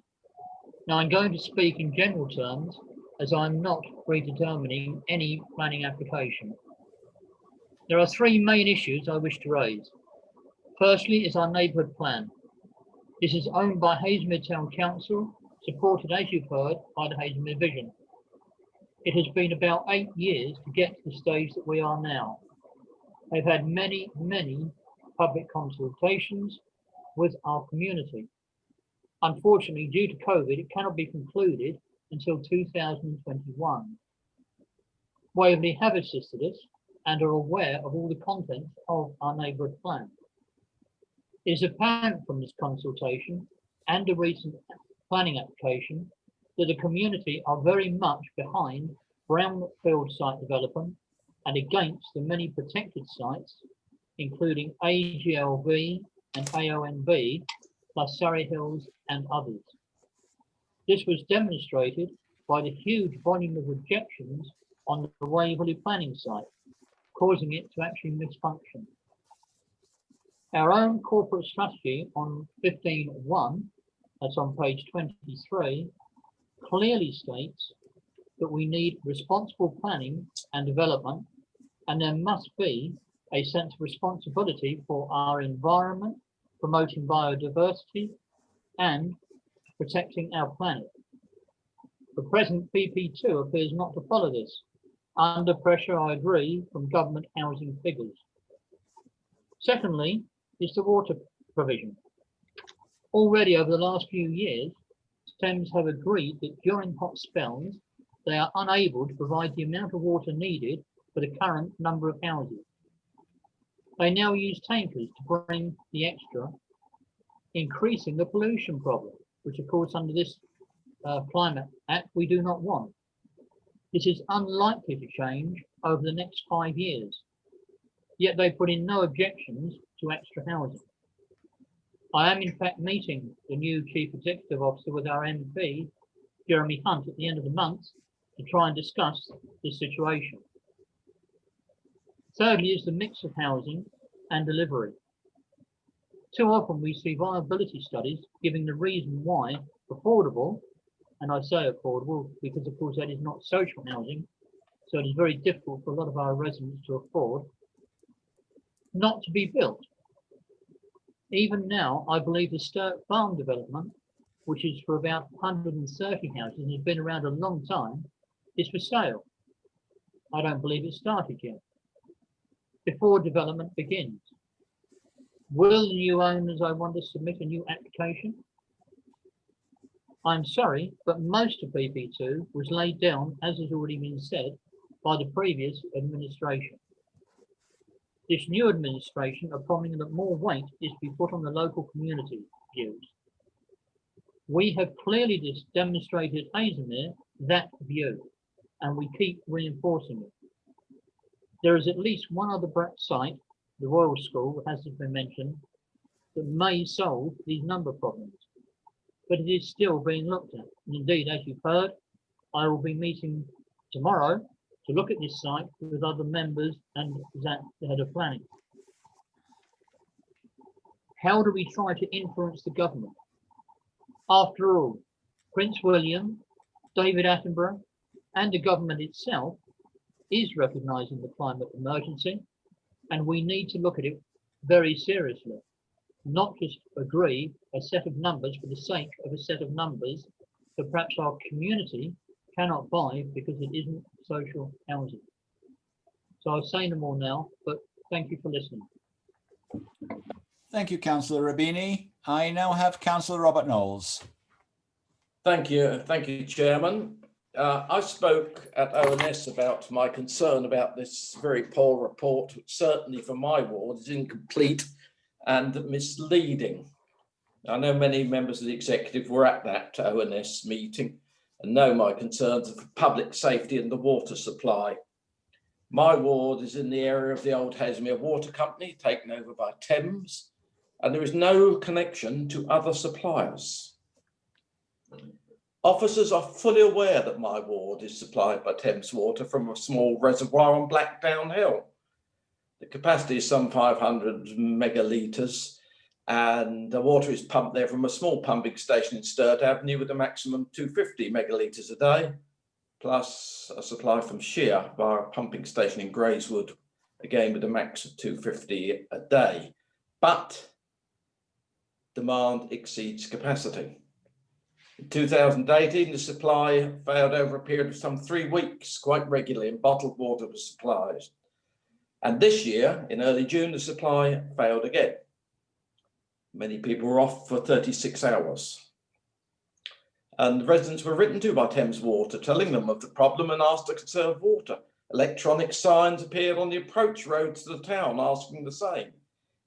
Now I'm going to speak in general terms, as I'm not predetermining any planning application. There are three main issues I wish to raise. Firstly is our neighbourhood plan. This is owned by Haslemere Town Council, supported, as you've heard, by the Haslemere Vision. It has been about 8 years to get to the stage that we are now. They've had many, many public consultations with our community. Unfortunately, due to COVID, it cannot be concluded until 2021. Waverley have assisted us and are aware of all the contents of our neighbourhood plan. It is apparent from this consultation and a recent planning application that the community are very much behind brownfield site development and against the many protected sites, including AGLV and AONB, plus Surrey Hills and others. This was demonstrated by the huge volume of objections on the Waverley planning site, causing it to actually misfunction. Our own corporate strategy on 15.1, that's on page 23, clearly states that we need responsible planning and development, and there must be a sense of responsibility for our environment, promoting biodiversity and protecting our planet. The present PP2 appears not to follow this. Under pressure, I agree, from government housing figures. Secondly, is the water provision. Already over the last few years, Thames have agreed that during hot spells, they are unable to provide the amount of water needed for the current number of houses. They now use tankers to bring the extra, increasing the pollution problem, which of course under this Climate Act we do not want. This is unlikely to change over the next 5 years, yet they put in no objections to extra housing. I am in fact meeting the new Chief Executive Officer with our MP, Jeremy Hunt, at the end of the month to try and discuss this situation. Thirdly is the mix of housing and delivery. Too often we see viability studies giving the reason why affordable, and I say affordable because of course that is not social housing, so it is very difficult for a lot of our residents to afford, not to be built. Even now, I believe the Stirk Farm development, which is for about 130 houses and has been around a long time, is for sale. I don't believe it started yet. Before development begins, will the new owners, I want to submit a new application? I'm sorry, but most of BP2 was laid down, as has already been said, by the previous administration. This new administration are promising that more weight is to be put on the local community views. We have clearly demonstrated Haslemere that view, and we keep reinforcing it. There is at least one other site, the Royal School, as has been mentioned, that may solve these number problems, but it is still being looked at. And indeed, as you've heard, I will be meeting tomorrow to look at this site with other members and Zach, the head of planning. How do we try to influence the government? After all, Prince William, David Attenborough, and the government itself is recognising the climate emergency, and we need to look at it very seriously, not just agree a set of numbers for the sake of a set of numbers that perhaps our community cannot buy because it isn't social housing. So I'll say no more now, but thank you for listening. Thank you, Councillor Rubini. I now have Councillor Robert Knowles. Thank you, Chairman. I spoke at ONS about my concern about this very poor report, which certainly for my ward is incomplete and misleading. I know many members of the executive were at that ONS meeting and know my concerns of public safety and the water supply. My ward is in the area of the old Haslemere Water Company, taken over by Thames, and there is no connection to other suppliers. Officers are fully aware that my ward is supplied by Thames Water from a small reservoir on Blackdown Hill. The capacity is some 500 megalitres, and the water is pumped there from a small pumping station in Sturt Avenue with a maximum 250 megalitres a day, plus a supply from Shear via a pumping station in Grayswood, again with a max of 250 a day. But demand exceeds capacity. In 2018, the supply failed over a period of some 3 weeks, quite regularly, and bottled water was supplied. And this year, in early June, the supply failed again. Many people were off for 36 hours. And the residents were written to by Thames Water, telling them of the problem and asked to conserve water. Electronic signs appeared on the approach roads to the town, asking the same.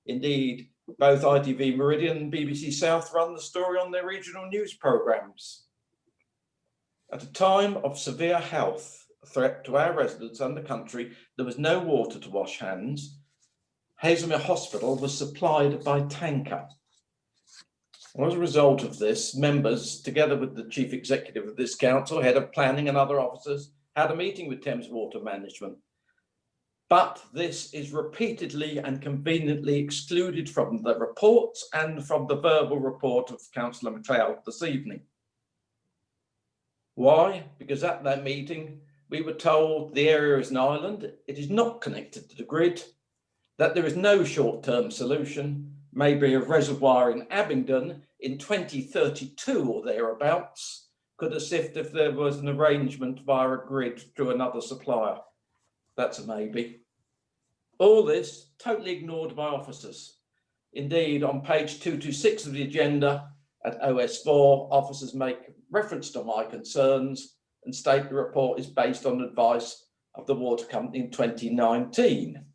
Indeed, both ITV Meridian and BBC South run the story on their regional news programmes. At a time of severe health threat to our residents and the country, there was no water to wash hands. Haslemere Hospital was supplied by tanker. And as a result of this, members, together with the chief executive of this council, head of planning and other officers, had a meeting with Thames Water Management. But this is repeatedly and conveniently excluded from the reports and from the verbal report of Councillor MacLeod this evening. Why? Because at that meeting, we were told the area is an island, it is not connected to the grid, that there is no short-term solution, maybe a reservoir in Abingdon in 2032 or thereabouts could assist if there was an arrangement via a grid through another supplier. That's a maybe. All this totally ignored by officers. Indeed, on page 226 of the agenda at OS4, officers make reference to my concerns and state the report is based on advice of the water company in 2019.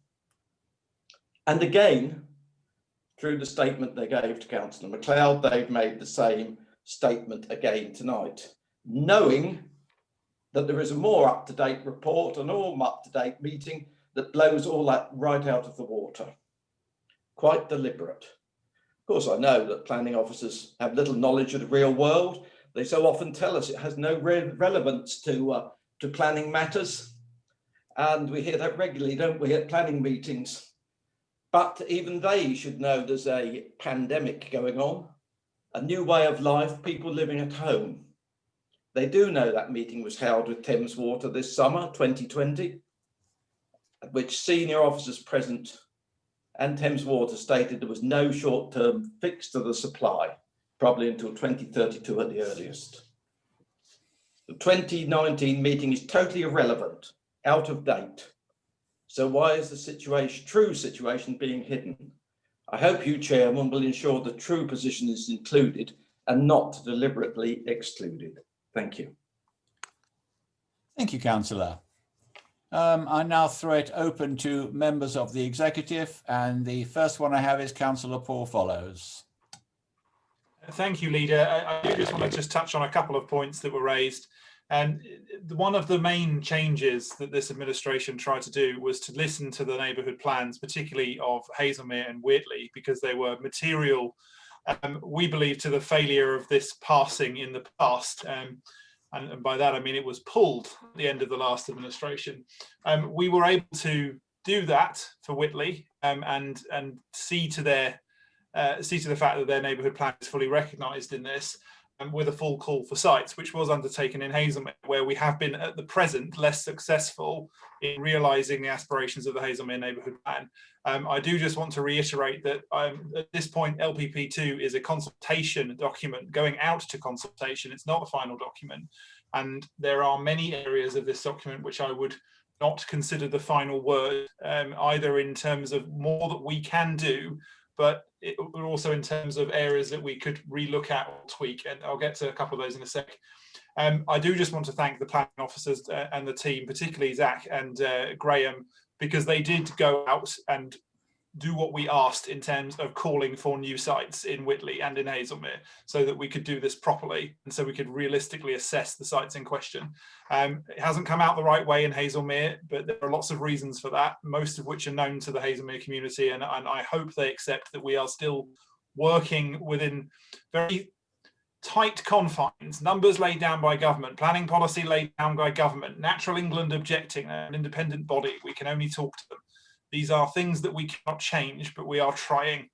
And again, through the statement they gave to Councillor MacLeod, they've made the same statement again tonight, knowing that there is a more up-to-date report, an all up-to-date meeting that blows all that right out of the water. Quite deliberate. Of course, I know that planning officers have little knowledge of the real world. They so often tell us it has no relevance to planning matters. And we hear that regularly, don't we, at planning meetings. But even they should know there's a pandemic going on, a new way of life, people living at home. They do know that meeting was held with Thames Water this summer, 2020, at which senior officers present and Thames Water stated there was no short-term fix to the supply, probably until 2032 at the earliest. The 2019 meeting is totally irrelevant, out of date. So why is the true situation being hidden? I hope you, Chairman, will ensure the true position is included and not deliberately excluded. Thank you. Thank you, Councillor. I now throw it open to members of the executive, and the first one I have is Councillor Paul Follows. Thank you, Leader. I just want to touch on a couple of points that were raised. And one of the main changes that this administration tried to do was to listen to the neighbourhood plans, particularly of Haslemere and Wheatley, because they were material, we believe, to the failure of this passing in the past. And by that, I mean it was pulled at the end of the last administration. We were able to do that for Wheatley and see to the fact that their neighbourhood plan is fully recognised in this, with a full call for sites, which was undertaken in Haslemere, where we have been at the present less successful in realising the aspirations of the Haslemere neighbourhood plan. I do just want to reiterate that at this point, LPP2 is a consultation document going out to consultation. It's not a final document. And there are many areas of this document which I would not consider the final word, either in terms of more that we can do, but also in terms of areas that we could relook at or tweak. And I'll get to a couple of those in a sec. I do just want to thank the planning officers and the team, particularly Zach and Graham, because they did go out and do what we asked in terms of calling for new sites in Wheatley and in Haslemere, so that we could do this properly and so we could realistically assess the sites in question. It hasn't come out the right way in Haslemere, but there are lots of reasons for that, most of which are known to the Haslemere community, and I hope they accept that we are still working within very tight confines, numbers laid down by government, planning policy laid down by government, Natural England objecting, an independent body, we can only talk to them. These are things that we cannot change, but we are trying.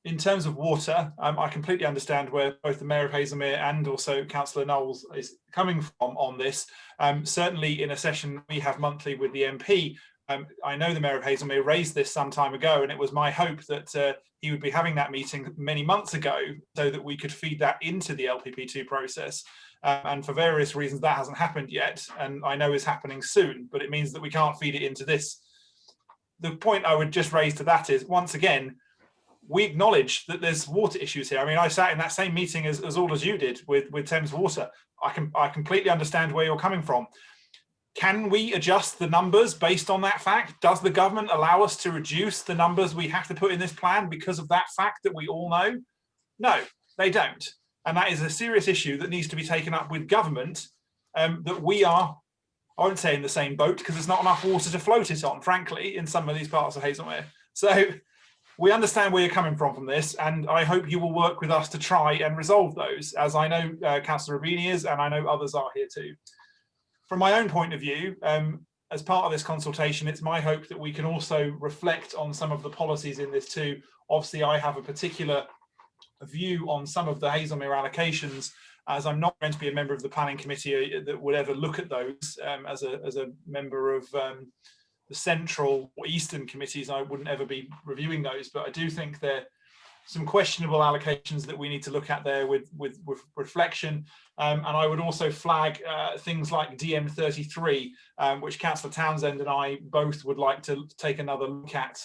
In terms of water, I completely understand where both the Mayor of Haslemere and also Councillor Knowles is coming from on this. Certainly in a session we have monthly with the MP, I know the Mayor of Haslemere raised this some time ago, and it was my hope that he would be having that meeting many months ago so that we could feed that into the LPP2 process. And for various reasons that hasn't happened yet, and I know is happening soon, but it means that we can't feed it into this. The point I would just raise to that is, once again, we acknowledge that there's water issues here. I mean, I sat in that same meeting as all as you did with Thames Water. I completely understand where you're coming from. Can we adjust the numbers based on that fact? Does the government allow us to reduce the numbers we have to put in this plan because of that fact that we all know? No, they don't. And that is a serious issue that needs to be taken up with government, that we are, I won't say in the same boat, because there's not enough water to float it on, frankly, in some of these parts of Haslemere. So we understand where you're coming from this, and I hope you will work with us to try and resolve those, as I know Councillor Rubini is, and I know others are here too. From my own point of view, as part of this consultation, it's my hope that we can also reflect on some of the policies in this too. Obviously, I have a particular view on some of the Haslemere allocations, as I'm not going to be a member of the planning committee that would ever look at those. As a member of the central or eastern committees, I wouldn't ever be reviewing those, but I do think there are some questionable allocations that we need to look at there with reflection. And I would also flag things like DM33, which Councillor Townsend and I both would like to take another look at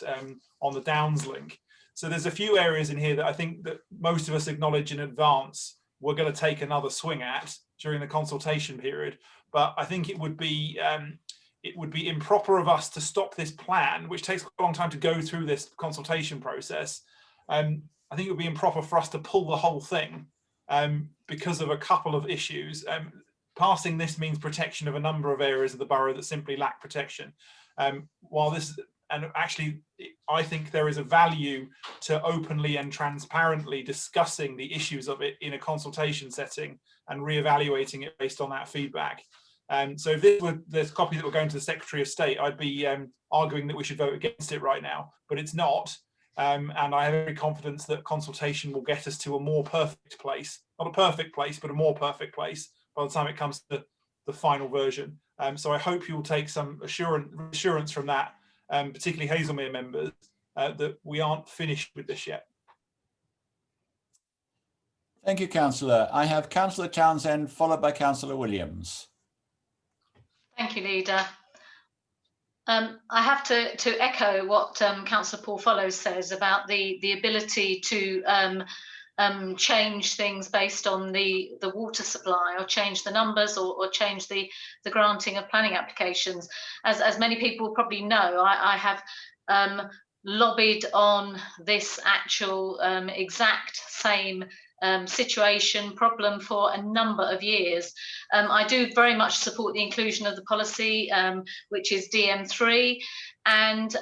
on the Downs link. So there's a few areas in here that I think that most of us acknowledge in advance we're going to take another swing at during the consultation period. But I think it would be improper of us to stop this plan, which takes a long time to go through this consultation process. I think it would be improper for us to pull the whole thing because of a couple of issues. Passing this means protection of a number of areas of the borough that simply lack protection. And actually, I think there is a value to openly and transparently discussing the issues of it in a consultation setting and reevaluating it based on that feedback. So if this were this copy that were going to the Secretary of State, I'd be arguing that we should vote against it right now, but it's not. And I have every confidence that consultation will get us to a more perfect place, not a perfect place, but a more perfect place by the time it comes to the final version. So I hope you will take some assurance from that, particularly Haslemere members, that we aren't finished with this yet. Thank you, Councillor. I have Councillor Townsend, followed by Councillor Williams. Thank you, Leader. I have to echo what Councillor Paul Follows says about the ability to change things based on the water supply, or change the numbers, or change the granting of planning applications. As many people probably know, I have lobbied on this actual exact same situation, problem for a number of years. I do very much support the inclusion of the policy, which is DM3, and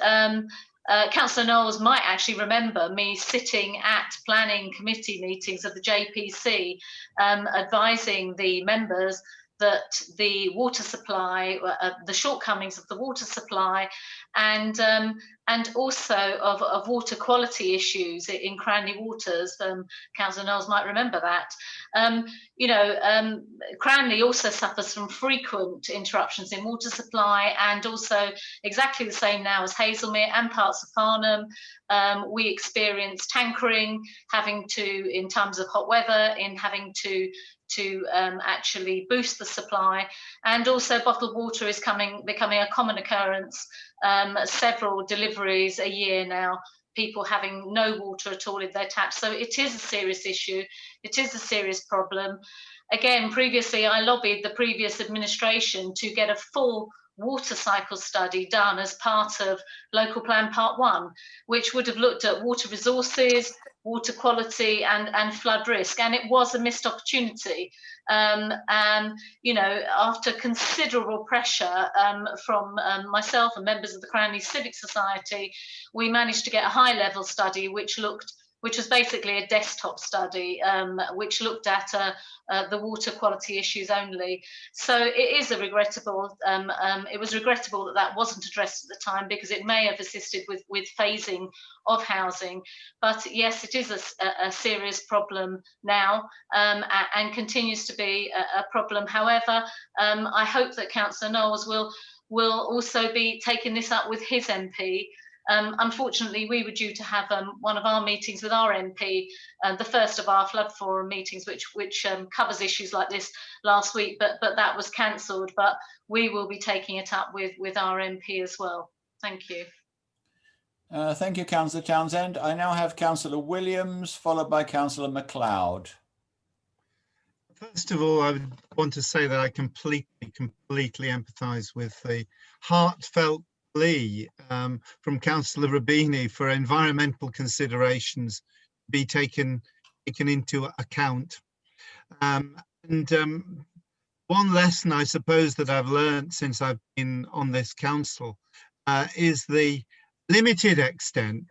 Councillor Knowles might actually remember me sitting at planning committee meetings of the JPC, advising the members that the water supply, the shortcomings of the water supply, and also of water quality issues in Cranley Waters. Councillor Knowles might remember that. Cranley also suffers from frequent interruptions in water supply, and also exactly the same now as Haslemere and parts of Farnham. We experience tankering, having to, in times of hot weather, having to actually boost the supply, and also bottled water is becoming a common occurrence. Several deliveries a year now, people having no water at all in their taps. So it is a serious issue. It is a serious problem. Again, previously I lobbied the previous administration to get a full water cycle study done as part of Local Plan Part 1, which would have looked at water resources, water quality, and flood risk, and it was a missed opportunity. After considerable pressure from myself and members of the Cranley Civic Society, we managed to get a high-level study which was basically a desktop study, which looked at the water quality issues only. So it is regrettable. It was regrettable that wasn't addressed at the time, because it may have assisted with phasing of housing. But yes, it is a serious problem now, and continues to be a problem. However, I hope that Councillor Knowles will also be taking this up with his MP. Unfortunately, we were due to have one of our meetings with our MP, the first of our flood forum meetings, which covers issues like this, last week, but that was cancelled. But we will be taking it up with our MP as well. Thank you. Thank you, Councillor Townsend. I now have Councillor Williams, followed by Councillor MacLeod. First of all, I would want to say that I completely empathise with the heartfelt plea from Councillor Rubini for environmental considerations be taken into account. One lesson I suppose that I've learned since I've been on this council is the limited extent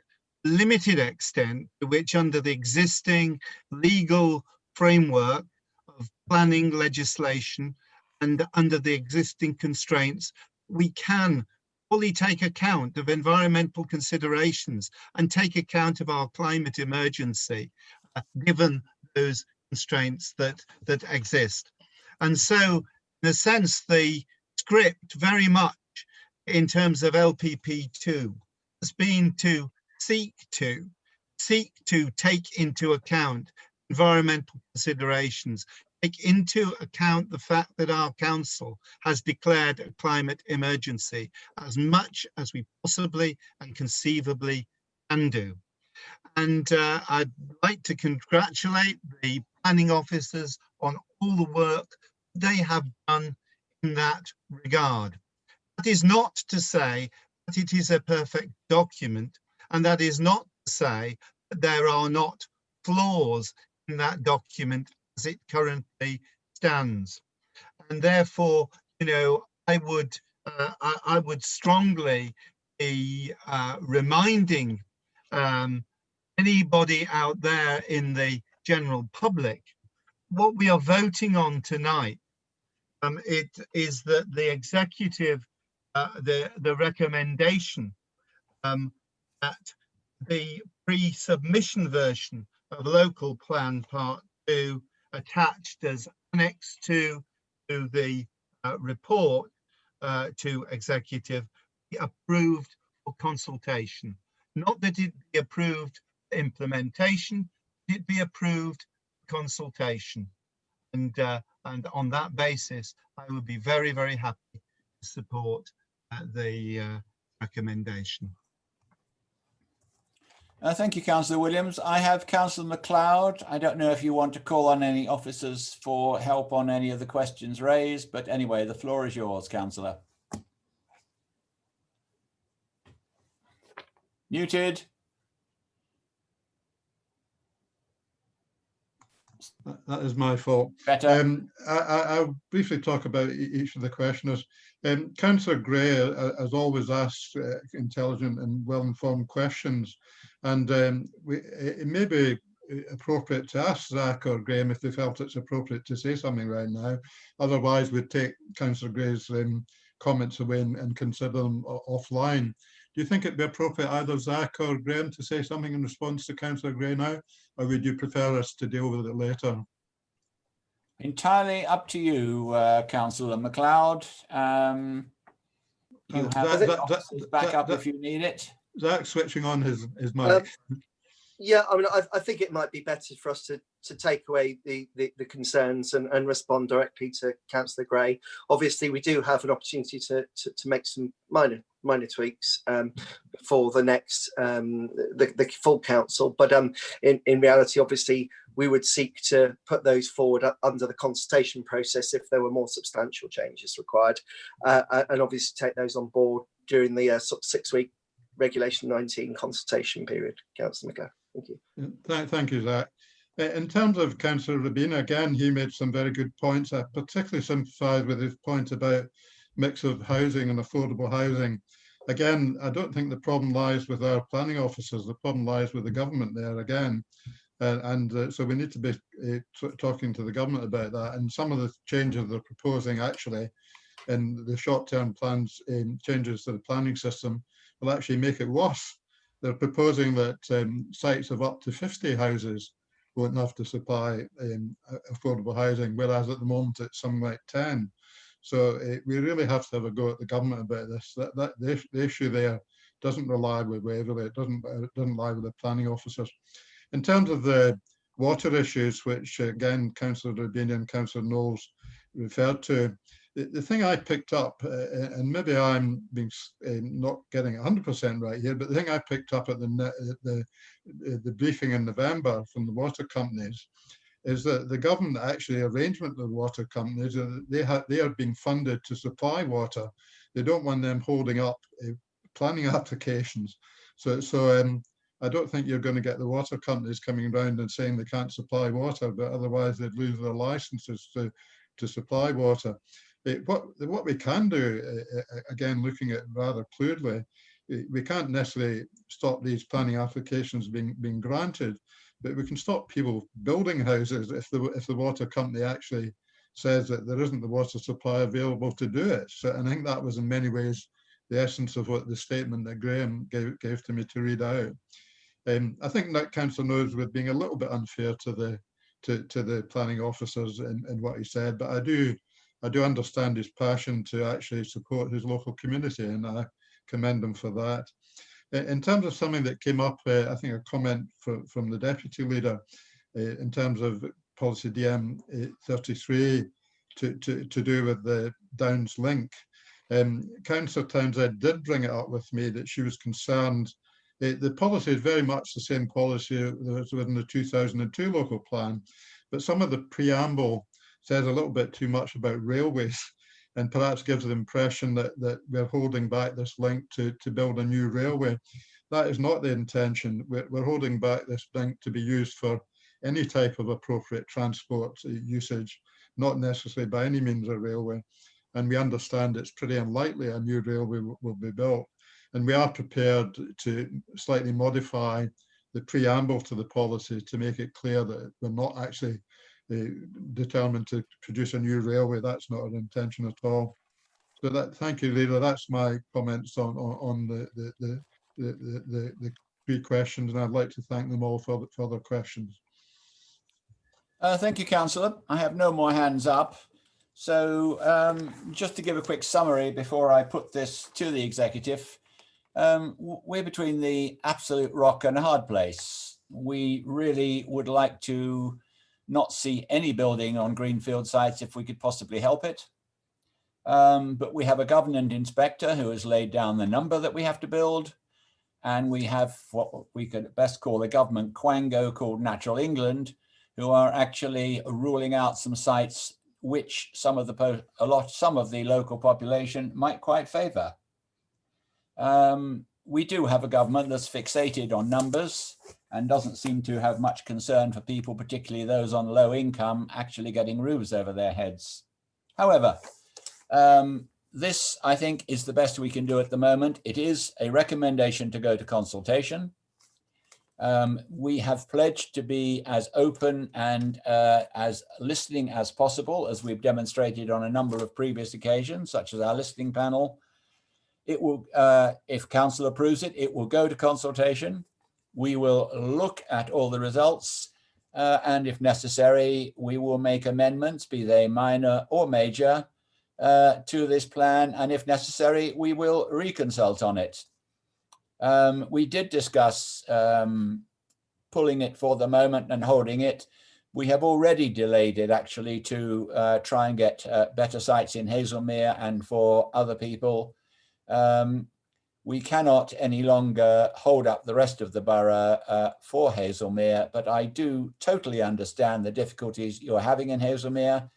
to which, under the existing legal framework of planning legislation and under the existing constraints, we can fully take account of environmental considerations and take account of our climate emergency, given those constraints that exist. And so, in a sense, the script very much in terms of LPP2 has been to seek to take into account environmental considerations, take into account the fact that our council has declared a climate emergency as much as we possibly and conceivably can do. And I'd like to congratulate the planning officers on all the work they have done in that regard. That is not to say that it is a perfect document, and that is not to say that there are not flaws in that document as it currently stands. And therefore, I would strongly be reminding anybody out there in the general public what we are voting on tonight it is that the executive, the recommendation that the pre-submission version of local plan part 2 attached as annex to the report to executive be approved for consultation. Not that it be approved for implementation, it be approved for consultation. And on that basis, I would be very, very happy to support the recommendation. Thank you, Councillor Williams. I have Councillor MacLeod. I don't know if you want to call on any officers for help on any of the questions raised, but anyway, the floor is yours, Councillor. Muted. That is my fault. Better. I'll briefly talk about each of the questioners. Councillor Gray has always asked intelligent and well-informed questions, and it may be appropriate to ask Zach or Graham if they felt it's appropriate to say something right now. Otherwise, we'd take Councillor Gray's comments away and consider them offline. Do you think it'd be appropriate either Zach or Graham to say something in response to Councillor Gray now, or would you prefer us to deal with it later? Entirely up to you, Councillor MacLeod. You have the backup if you need it. Zach switching on his mic. Yeah, I mean, I think it might be better for us to take away the concerns and respond directly to Councillor Gray. Obviously, we do have an opportunity to make some minor tweaks for the next the full council, but in reality, obviously, we would seek to put those forward under the consultation process if there were more substantial changes required, and obviously take those on board during the sort of 6-week Regulation 19 consultation period. Councillor McGowan. Thank you. Thank you, Zach. In terms of Councillor Rabina, again, he made some very good points. I particularly sympathise with his point about mix of housing and affordable housing. Again, I don't think the problem lies with our planning officers. The problem lies with the government there again. So we need to be talking to the government about that. And some of the changes they're proposing actually in the short-term plans, changes to the planning system, will actually make it worse. They're proposing that sites of up to 50 houses won't have to supply affordable housing, whereas at the moment it's something like 10. So we really have to have a go at the government about this. The issue there doesn't rely with Waverley, it doesn't lie with the planning officers. In terms of the water issues, which again Councillor Rabina and Councillor Knowles referred to, the thing I picked up, and maybe I'm being not getting 100% right here, but the thing I picked up at the briefing in November from the water companies is that the government actually arrangement with the water companies, they are being funded to supply water. They don't want them holding up planning applications. So I don't think you're going to get the water companies coming around and saying they can't supply water, but otherwise they'd lose their licenses to supply water. What we can do, again, looking at it rather crudely, we can't necessarily stop these planning applications being granted, but we can stop people building houses if the water company actually says that there isn't the water supply available to do it. So, and I think that was in many ways the essence of what the statement that Graham gave to me to read out. I think that Councillor Knowles was being a little bit unfair to the planning officers in what he said, but I do understand his passion to actually support his local community, and I commend him for that. In terms of something that came up, I think a comment from the Deputy Leader in terms of Policy DM 33 to do with the Downs link. Councillor Townsend did bring it up with me that she was concerned. The policy is very much the same policy that was within the 2002 local plan, but some of the preamble says a little bit too much about railways and perhaps gives the impression that we're holding back this link to build a new railway. That is not the intention. We're holding back this link to be used for any type of appropriate transport usage, not necessarily by any means a railway. And we understand it's pretty unlikely a new railway will be built. And we are prepared to slightly modify the preamble to the policy to make it clear that we're not actually determined to produce a new railway. That's not our intention at all. So that, thank you, Leader. That's my comments on the three questions, and I'd like to thank them all for their questions. Thank you, Councillor. I have no more hands up. So just to give a quick summary before I put this to the executive, we're between the absolute rock and a hard place. We really would like to not see any building on greenfield sites if we could possibly help it. But we have a government inspector who has laid down the number that we have to build. And we have what we could best call a government quango called Natural England, who are actually ruling out some sites which some of the local population might quite favour. We do have a government that's fixated on numbers and doesn't seem to have much concern for people, particularly those on low income, actually getting roofs over their heads. However, this, I think, is the best we can do at the moment. It is a recommendation to go to consultation. We have pledged to be as open and as listening as possible, as we've demonstrated on a number of previous occasions, such as our listening panel. It will, if council approves it, it will go to consultation. We will look at all the results, and if necessary, we will make amendments, be they minor or major, to this plan, and if necessary, we will reconsult on it. We did discuss pulling it for the moment and holding it. We have already delayed it actually to try and get better sites in Hazelmere and for other people. We cannot any longer hold up the rest of the borough for Hazelmere, but I do totally understand the difficulties you're having in Hazelmere.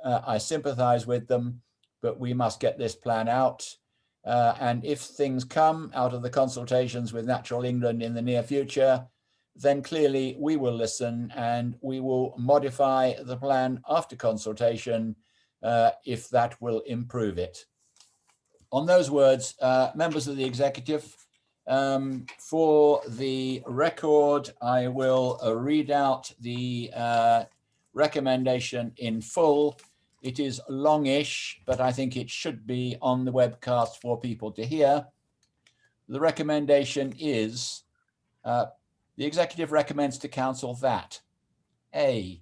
I sympathise with them, but we must get this plan out. And if things come out of the consultations with Natural England in the near future, then clearly we will listen and we will modify the plan after consultation if that will improve it. On those words, members of the executive, for the record, I will read out the recommendation in full. It is longish, but I think it should be on the webcast for people to hear. The recommendation is, the executive recommends to council that A,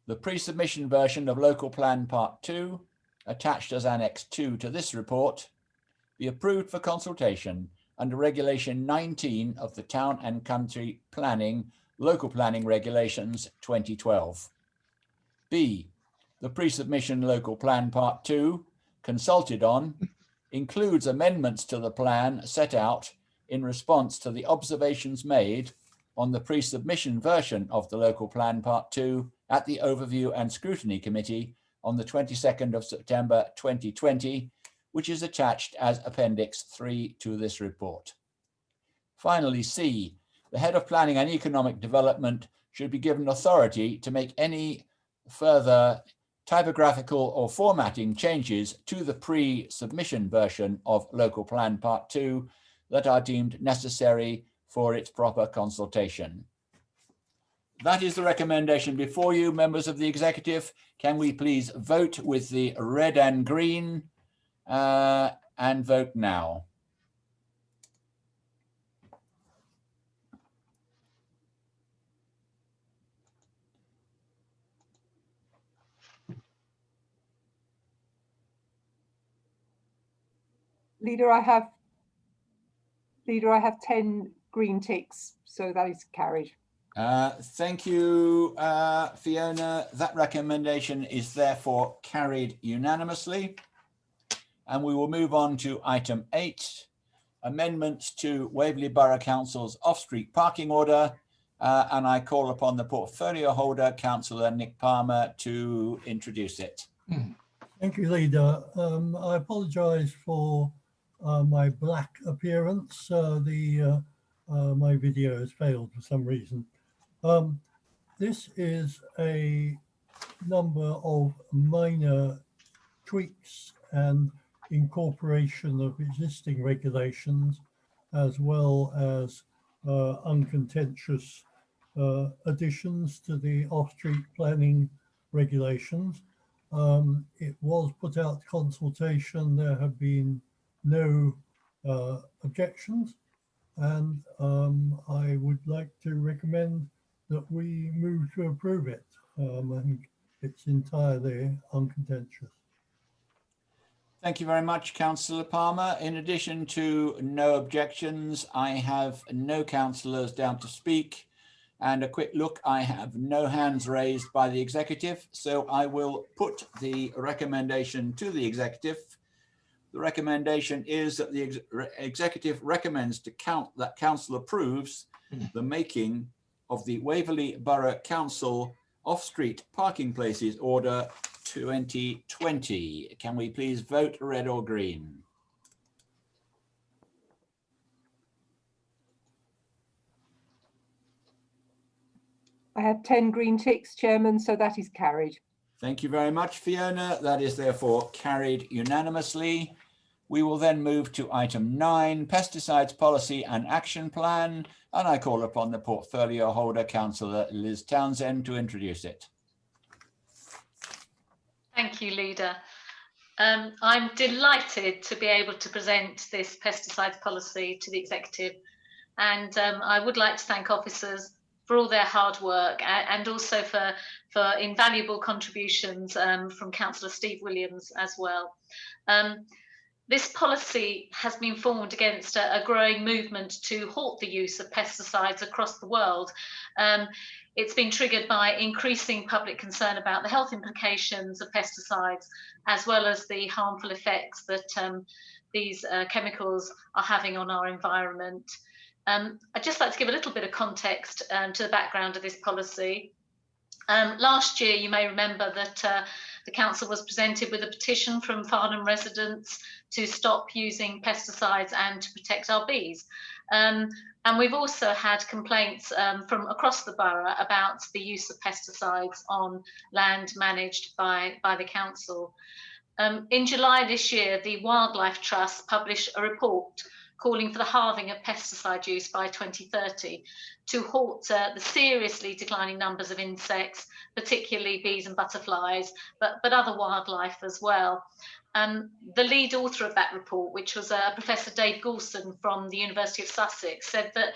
the pre-submission version of Local Plan Part 2, attached as Annex 2 to this report, be approved for consultation under Regulation 19 of the Town and Country Planning, Local Planning Regulations 2012. B, the pre-submission Local Plan Part 2, consulted on, includes amendments to the plan set out in response to the observations made on the pre-submission version of the Local Plan Part 2 at the Overview and Scrutiny Committee on the 22nd of September 2020, which is attached as Appendix 3 to this report. Finally, C, the Head of Planning and Economic Development should be given authority to make any further typographical or formatting changes to the pre-submission version of Local Plan Part 2 that are deemed necessary for its proper consultation. That is the recommendation before you, members of the executive. Can we please vote with the red and green and vote now? Leader, I have 10 green ticks, so that is carried. Thank you, Fiona. That recommendation is therefore carried unanimously. And we will move on to item 8, amendments to Waverley Borough Council's off-street parking order. And I call upon the portfolio holder, Councillor Nick Palmer, to introduce it. Thank you, Leader. I apologise for my black appearance. My video has failed for some reason. This is a number of minor tweaks and incorporation of existing regulations, as well as uncontentious additions to the off-street planning regulations. It was put out to consultation. There have been no objections, and I would like to recommend that we move to approve it. I think it's entirely uncontentious. Thank you very much, Councillor Palmer. In addition to no objections, I have no councillors down to speak. And a quick look, I have no hands raised by the executive. So I will put the recommendation to the executive. The recommendation is that the executive recommends to that council approves the making of the Waverley Borough Council off-street parking places order 2020. Can we please vote red or green? I have 10 green ticks, Chairman, so that is carried. Thank you very much, Fiona. That is therefore carried unanimously. We will then move to item 9, Pesticides Policy and Action Plan, and I call upon the portfolio holder, Councillor Liz Townsend, to introduce it. Thank you, Leader. I'm delighted to be able to present this pesticides policy to the executive, and I would like to thank officers for all their hard work and also for invaluable contributions from Councillor Steve Williams as well. This policy has been formed against a growing movement to halt the use of pesticides across the world. It's been triggered by increasing public concern about the health implications of pesticides, as well as the harmful effects that these chemicals are having on our environment. I'd just like to give a little bit of context to the background of this policy. Last year, you may remember that the council was presented with a petition from Farnham residents to stop using pesticides and to protect our bees. And we've also had complaints from across the borough about the use of pesticides on land managed by the council. In July this year, the Wildlife Trust published a report calling for the halving of pesticide use by 2030 to halt the seriously declining numbers of insects, particularly bees and butterflies, but other wildlife as well. The lead author of that report, which was Professor Dave Goulson from the University of Sussex, said that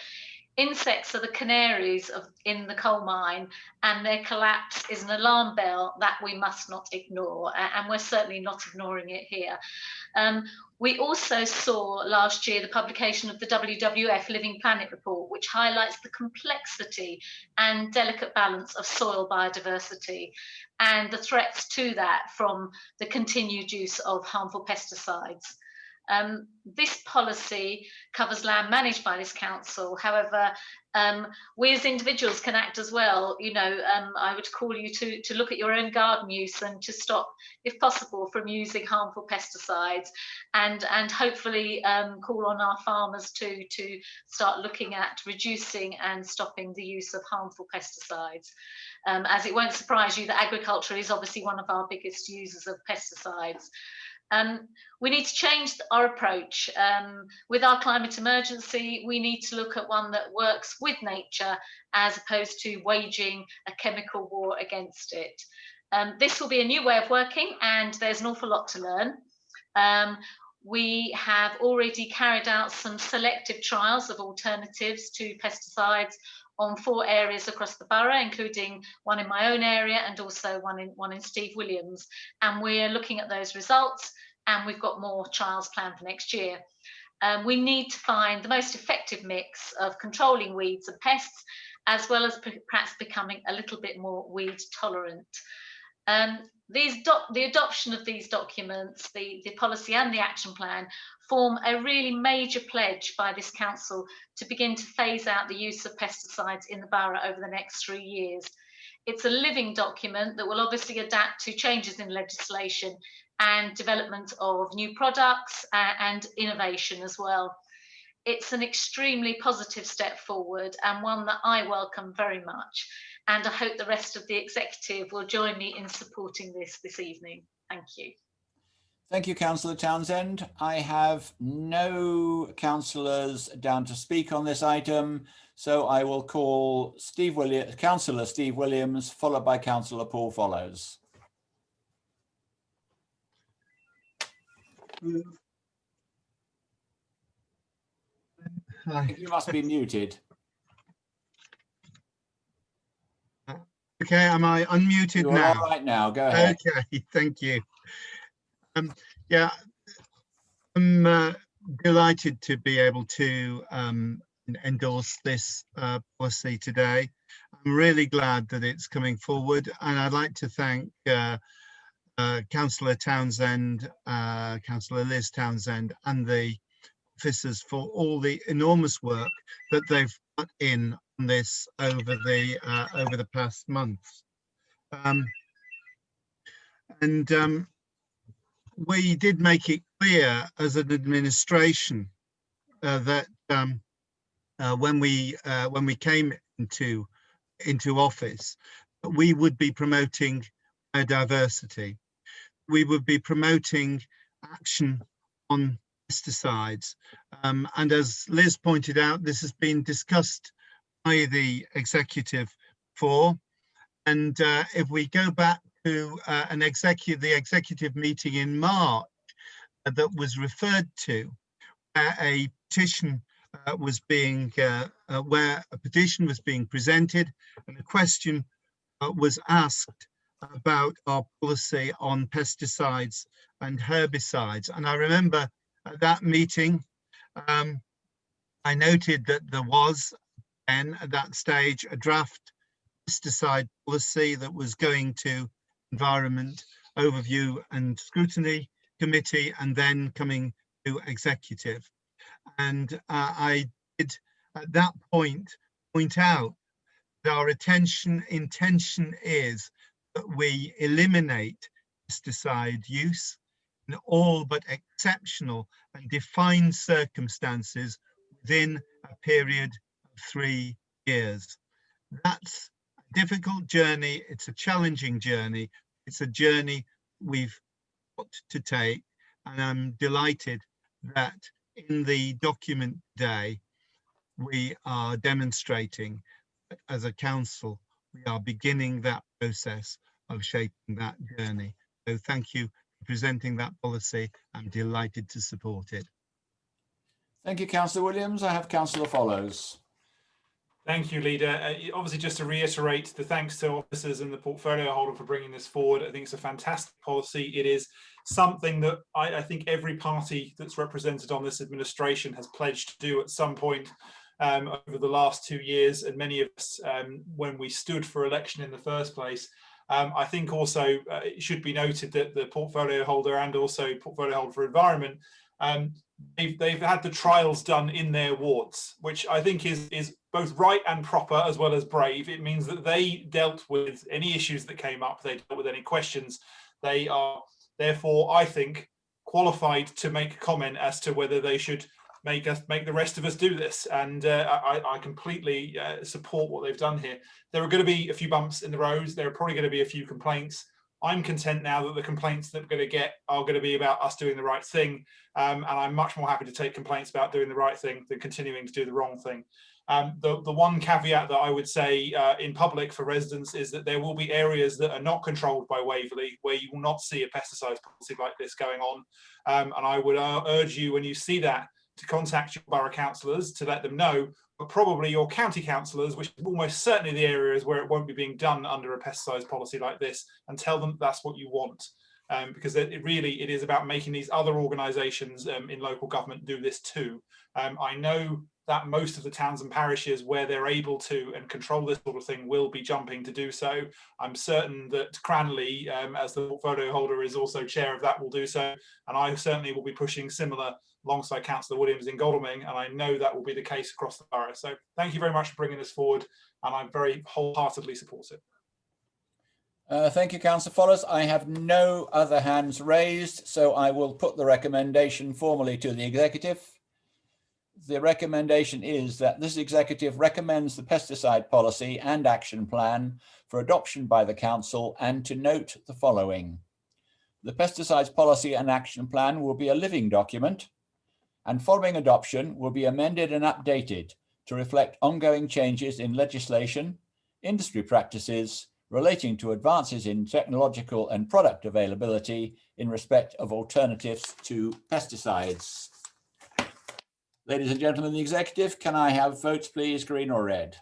insects are the canaries in the coal mine, and their collapse is an alarm bell that we must not ignore, and we're certainly not ignoring it here. We also saw last year the publication of the WWF Living Planet report, which highlights the complexity and delicate balance of soil biodiversity and the threats to that from the continued use of harmful pesticides. This policy covers land managed by this council. However, we as individuals can act as well. You know, I would call you to look at your own garden use and to stop, if possible, from using harmful pesticides, and hopefully call on our farmers to start looking at reducing and stopping the use of harmful pesticides. As it won't surprise you that agriculture is obviously one of our biggest users of pesticides. We need to change our approach. With our climate emergency, we need to look at one that works with nature as opposed to waging a chemical war against it. This will be a new way of working, and there's an awful lot to learn. We have already carried out some selective trials of alternatives to pesticides on 4 areas across the borough, including one in my own area and also one in Steve Williams. And we're looking at those results, and we've got more trials planned for next year. We need to find the most effective mix of controlling weeds and pests, as well as perhaps becoming a little bit more weed tolerant. The adoption of these documents, the policy and the action plan, form a really major pledge by this council to begin to phase out the use of pesticides in the borough over the next 3 years. It's a living document that will obviously adapt to changes in legislation and development of new products and innovation as well. It's an extremely positive step forward, and one that I welcome very much. And I hope the rest of the executive will join me in supporting this evening. Thank you. Thank you, Councillor Townsend. I have no councillors down to speak on this item, so I will call Councillor Steve Williams, followed by Councillor Paul Follows. Hi. You must be muted. Okay, am I unmuted You're now? all right now, go ahead. Okay, thank you. Yeah, I'm delighted to be able to endorse this policy today. I'm really glad that it's coming forward, and I'd like to thank Councillor Townsend, Councillor Liz Townsend, and the officers for all the enormous work that they've put in on this over the past months. We did make it clear as an administration that when we came into office, we would be promoting biodiversity. We would be promoting action on pesticides. And as Liz pointed out, this has been discussed by the executive before. And if we go back to the executive meeting in March that was referred to, where a petition was being presented, and a question was asked about our policy on pesticides and herbicides. And I remember at that meeting, I noted that there was then at that stage a draft pesticide policy that was going to Environment Overview and Scrutiny Committee and then coming to executive. And I did at that point out that our intention is that we eliminate pesticide use in all but exceptional and defined circumstances within a period of 3 years. That's a difficult journey. It's a challenging journey. It's a journey we've got to take. And I'm delighted that in the document today, we are demonstrating that as a council, we are beginning that process of shaping that journey. So thank you for presenting that policy. I'm delighted to support it. Thank you, Councillor Williams. I have Councillor Follows. Thank you, Leader. Obviously, just to reiterate the thanks to officers and the portfolio holder for bringing this forward. I think it's a fantastic policy. It is something that I think every party that's represented on this administration has pledged to do at some point over the last 2 years, and many of us when we stood for election in the first place. I think also it should be noted that the portfolio holder and also portfolio holder for environment, they've had the trials done in their wards, which I think is both right and proper as well as brave. It means that they dealt with any issues that came up, they dealt with any questions. They are therefore, I think, qualified to make a comment as to whether they should make the rest of us do this. And I completely support what they've done here. There are going to be a few bumps in the road. There are probably going to be a few complaints. I'm content now that the complaints that we're going to get are going to be about us doing the right thing. And I'm much more happy to take complaints about doing the right thing than continuing to do the wrong thing. The one caveat that I would say in public for residents is that there will be areas that are not controlled by Waverley where you will not see a pesticides policy like this going on. And I would urge you, when you see that, to contact your borough councillors to let them know, but probably your county councillors, which is almost certainly the areas where it won't be being done under a pesticides policy like this, and tell them that's what you want. Because it is about making these other organisations in local government do this too. I know that most of the towns and parishes where they're able to and control this sort of thing will be jumping to do so. I'm certain that Cranley, as the portfolio holder, is also chair of that, will do so. And I certainly will be pushing similar alongside Councillor Williams in Godalming, and I know that will be the case across the borough. So thank you very much for bringing this forward, and I very wholeheartedly support it. Thank you, Councillor Follows. I have no other hands raised, so I will put the recommendation formally to the executive. The recommendation is that this executive recommends the pesticide policy and action plan for adoption by the council, and to note the following. the Pesticides Policy and Action Plan will be a living document, and following adoption will be amended and updated to reflect ongoing changes in legislation, industry practices relating to advances in technological and product availability in respect of alternatives to pesticides. Ladies and gentlemen, the executive, can I have votes please, green or red?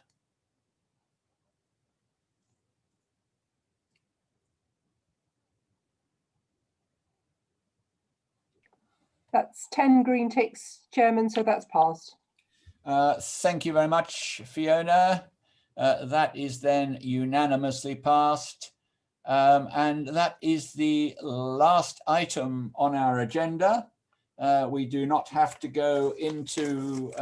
That's 10 green ticks, Chairman, so that's passed. Thank you very much, Fiona. That is then unanimously passed. And that is the last item on our agenda. We do not have to go into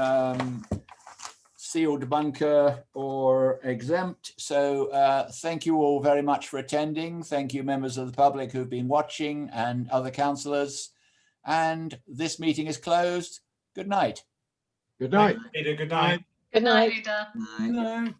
sealed bunker or exempt. So thank you all very much for attending. Thank you, members of the public who've been watching and other councillors. And this meeting is closed. Good night. Good night. Peter, good night. Good night. Leader. Right.